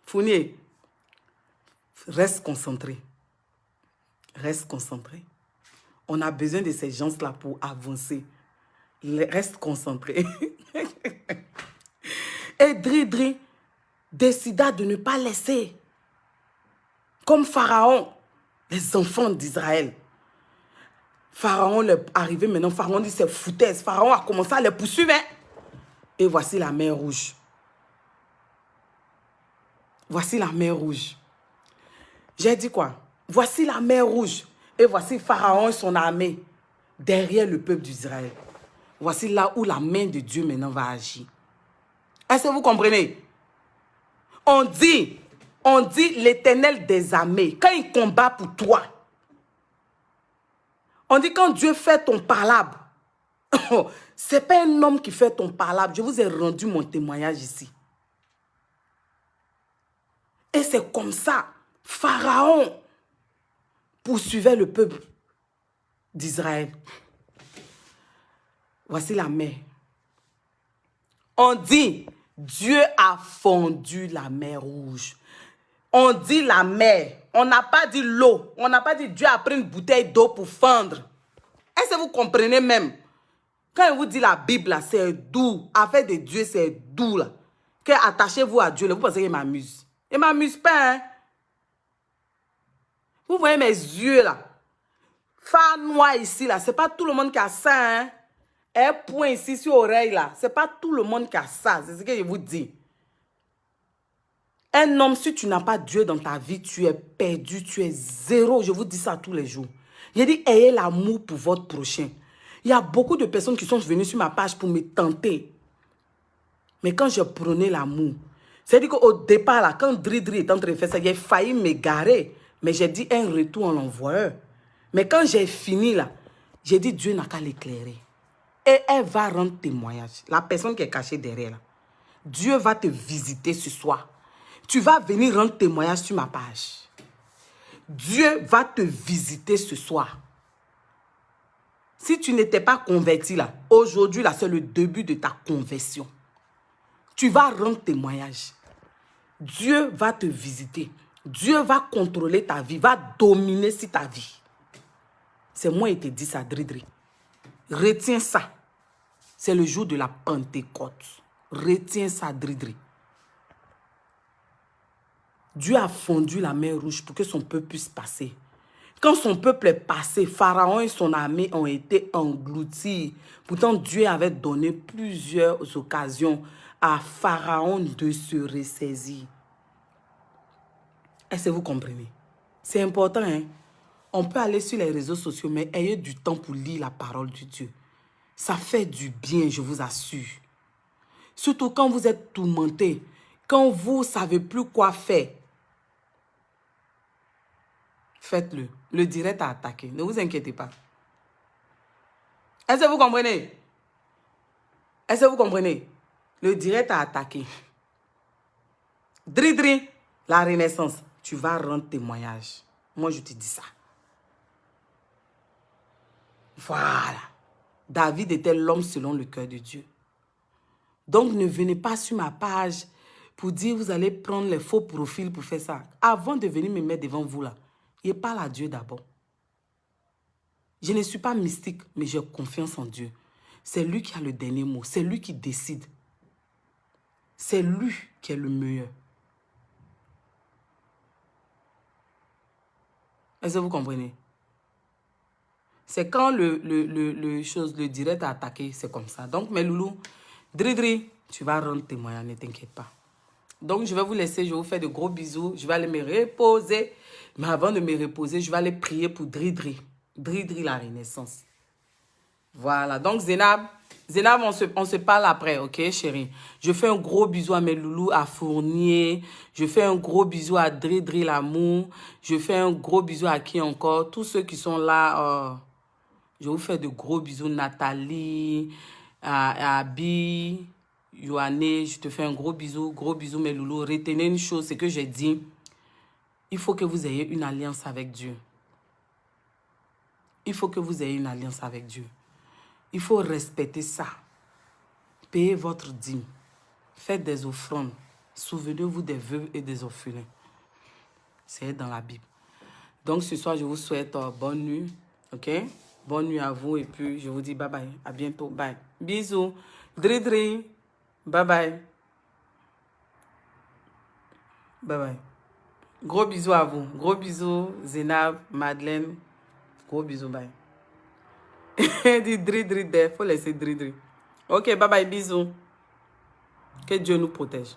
Fournier, reste concentré. Reste concentré. On a besoin de ces gens-là pour avancer. Reste concentré. Et Dridri décida de ne pas laisser, comme Pharaon, les enfants d'Israël. Pharaon est arrivé maintenant. Pharaon dit c'est foutaise. Pharaon a commencé à les poursuivre. Et voici la mer Rouge. Voici la mer Rouge. J'ai dit quoi? Voici la mer Rouge. Et voici Pharaon et son armée derrière le peuple d'Israël. Voici là où la main de Dieu maintenant va agir. Est-ce que vous comprenez? On dit l'Éternel des armées, quand il combat pour toi, on dit quand Dieu fait ton palabre, ce n'est pas un homme qui fait ton palabre. Je vous ai rendu mon témoignage ici. Et c'est comme ça, Pharaon poursuivait le peuple d'Israël. Voici la mer. On dit, Dieu a fondu la mer Rouge. On dit la mer. On n'a pas dit l'eau. On n'a pas dit Dieu a pris une bouteille d'eau pour fendre. Est-ce que vous comprenez même? Quand il vous dit la Bible, c'est doux. Affaire de Dieu, c'est doux. Là. Attachez-vous à Dieu. Là. Vous pensez qu'il m'amuse? Il ne m'amuse pas. Hein? Vous voyez mes yeux là. Phare noir ici là. Ce n'est pas tout le monde qui a ça. Hein? Un point ici sur l'oreille là. Ce n'est pas tout le monde qui a ça. C'est ce que je vous dis. Un homme, si tu n'as pas Dieu dans ta vie, tu es perdu, tu es zéro. Je vous dis ça tous les jours. J'ai dit, ayez l'amour pour votre prochain. Il y a beaucoup de personnes qui sont venues sur ma page pour me tenter. Mais quand je prenais l'amour, c'est-à-dire qu'au départ, là, quand Dridri est en train de faire ça, j'ai failli m'égarer. Mais j'ai dit un retour en l'envoyeur. Mais quand j'ai fini, là, j'ai dit, Dieu n'a qu'à l'éclairer. Et elle va rendre témoignage. La personne qui est cachée derrière, là. Dieu va te visiter ce soir. Tu vas venir rendre témoignage sur ma page. Dieu va te visiter ce soir. Si tu n'étais pas converti là, aujourd'hui là, c'est le début de ta conversion. Tu vas rendre témoignage. Dieu va te visiter. Dieu va contrôler ta vie, va dominer sur ta vie. C'est moi qui te dis ça, Dridri. Retiens ça. C'est le jour de la Pentecôte. Retiens ça, Dridri. Dieu a fondu la mer Rouge pour que son peuple puisse passer. Quand son peuple est passé, Pharaon et son armée ont été engloutis. Pourtant, Dieu avait donné plusieurs occasions à Pharaon de se ressaisir. Est-ce que vous comprenez? C'est important, hein? On peut aller sur les réseaux sociaux, mais ayez du temps pour lire la parole de Dieu. Ça fait du bien, je vous assure. Surtout quand vous êtes tourmenté, quand vous ne savez plus quoi faire. Faites-le. Le direct a attaqué. Ne vous inquiétez pas. Est-ce que vous comprenez? Est-ce que vous comprenez? Le direct a attaqué. Dridri, la renaissance. Tu vas rendre témoignage. Moi, je te dis ça. Voilà. David était l'homme selon le cœur de Dieu. Donc, ne venez pas sur ma page pour dire vous allez prendre les faux profils pour faire ça. Avant de venir me mettre devant vous là, je parle à Dieu d'abord. Je ne suis pas mystique, mais j'ai confiance en Dieu. C'est lui qui a le dernier mot. C'est lui qui décide. C'est lui qui est le meilleur. Est-ce que vous comprenez? C'est quand le direct a attaqué, c'est comme ça. Donc, mes loulous, Dridri, tu vas rendre témoignage, ne t'inquiète pas. Donc, je vais vous laisser, je vais vous faire de gros bisous. Je vais aller me reposer. Mais avant de me reposer, je vais aller prier pour Dridri. Dridri, la renaissance. Voilà. Donc, Zénab, on se parle après, ok, chérie? Je fais un gros bisou à mes loulous, à Fournier. Je fais un gros bisou à Dri l'amour. Je fais un gros bisou à qui encore? Tous ceux qui sont là, je vous fais de gros bisous. Nathalie, à Abby, Yoanné, je te fais un gros bisou mes loulous. Retenez une chose, c'est que j'ai dit, il faut que vous ayez une alliance avec Dieu. Il faut que vous ayez une alliance avec Dieu. Il faut respecter ça. Payez votre dîme. Faites des offrandes. Souvenez-vous des veuves et des orphelins. C'est dans la Bible. Donc ce soir, je vous souhaite bonne nuit. Ok? Bonne nuit à vous et puis je vous dis bye bye. À bientôt. Bye. Bisous. Dri. Bye bye. Bye bye. Gros bisous à vous. Gros bisous, Zénab, Madeleine. Gros bisous, bye. Dis Dri, il faut laisser Dri. Ok, bye bye, bisous. Que Dieu nous protège.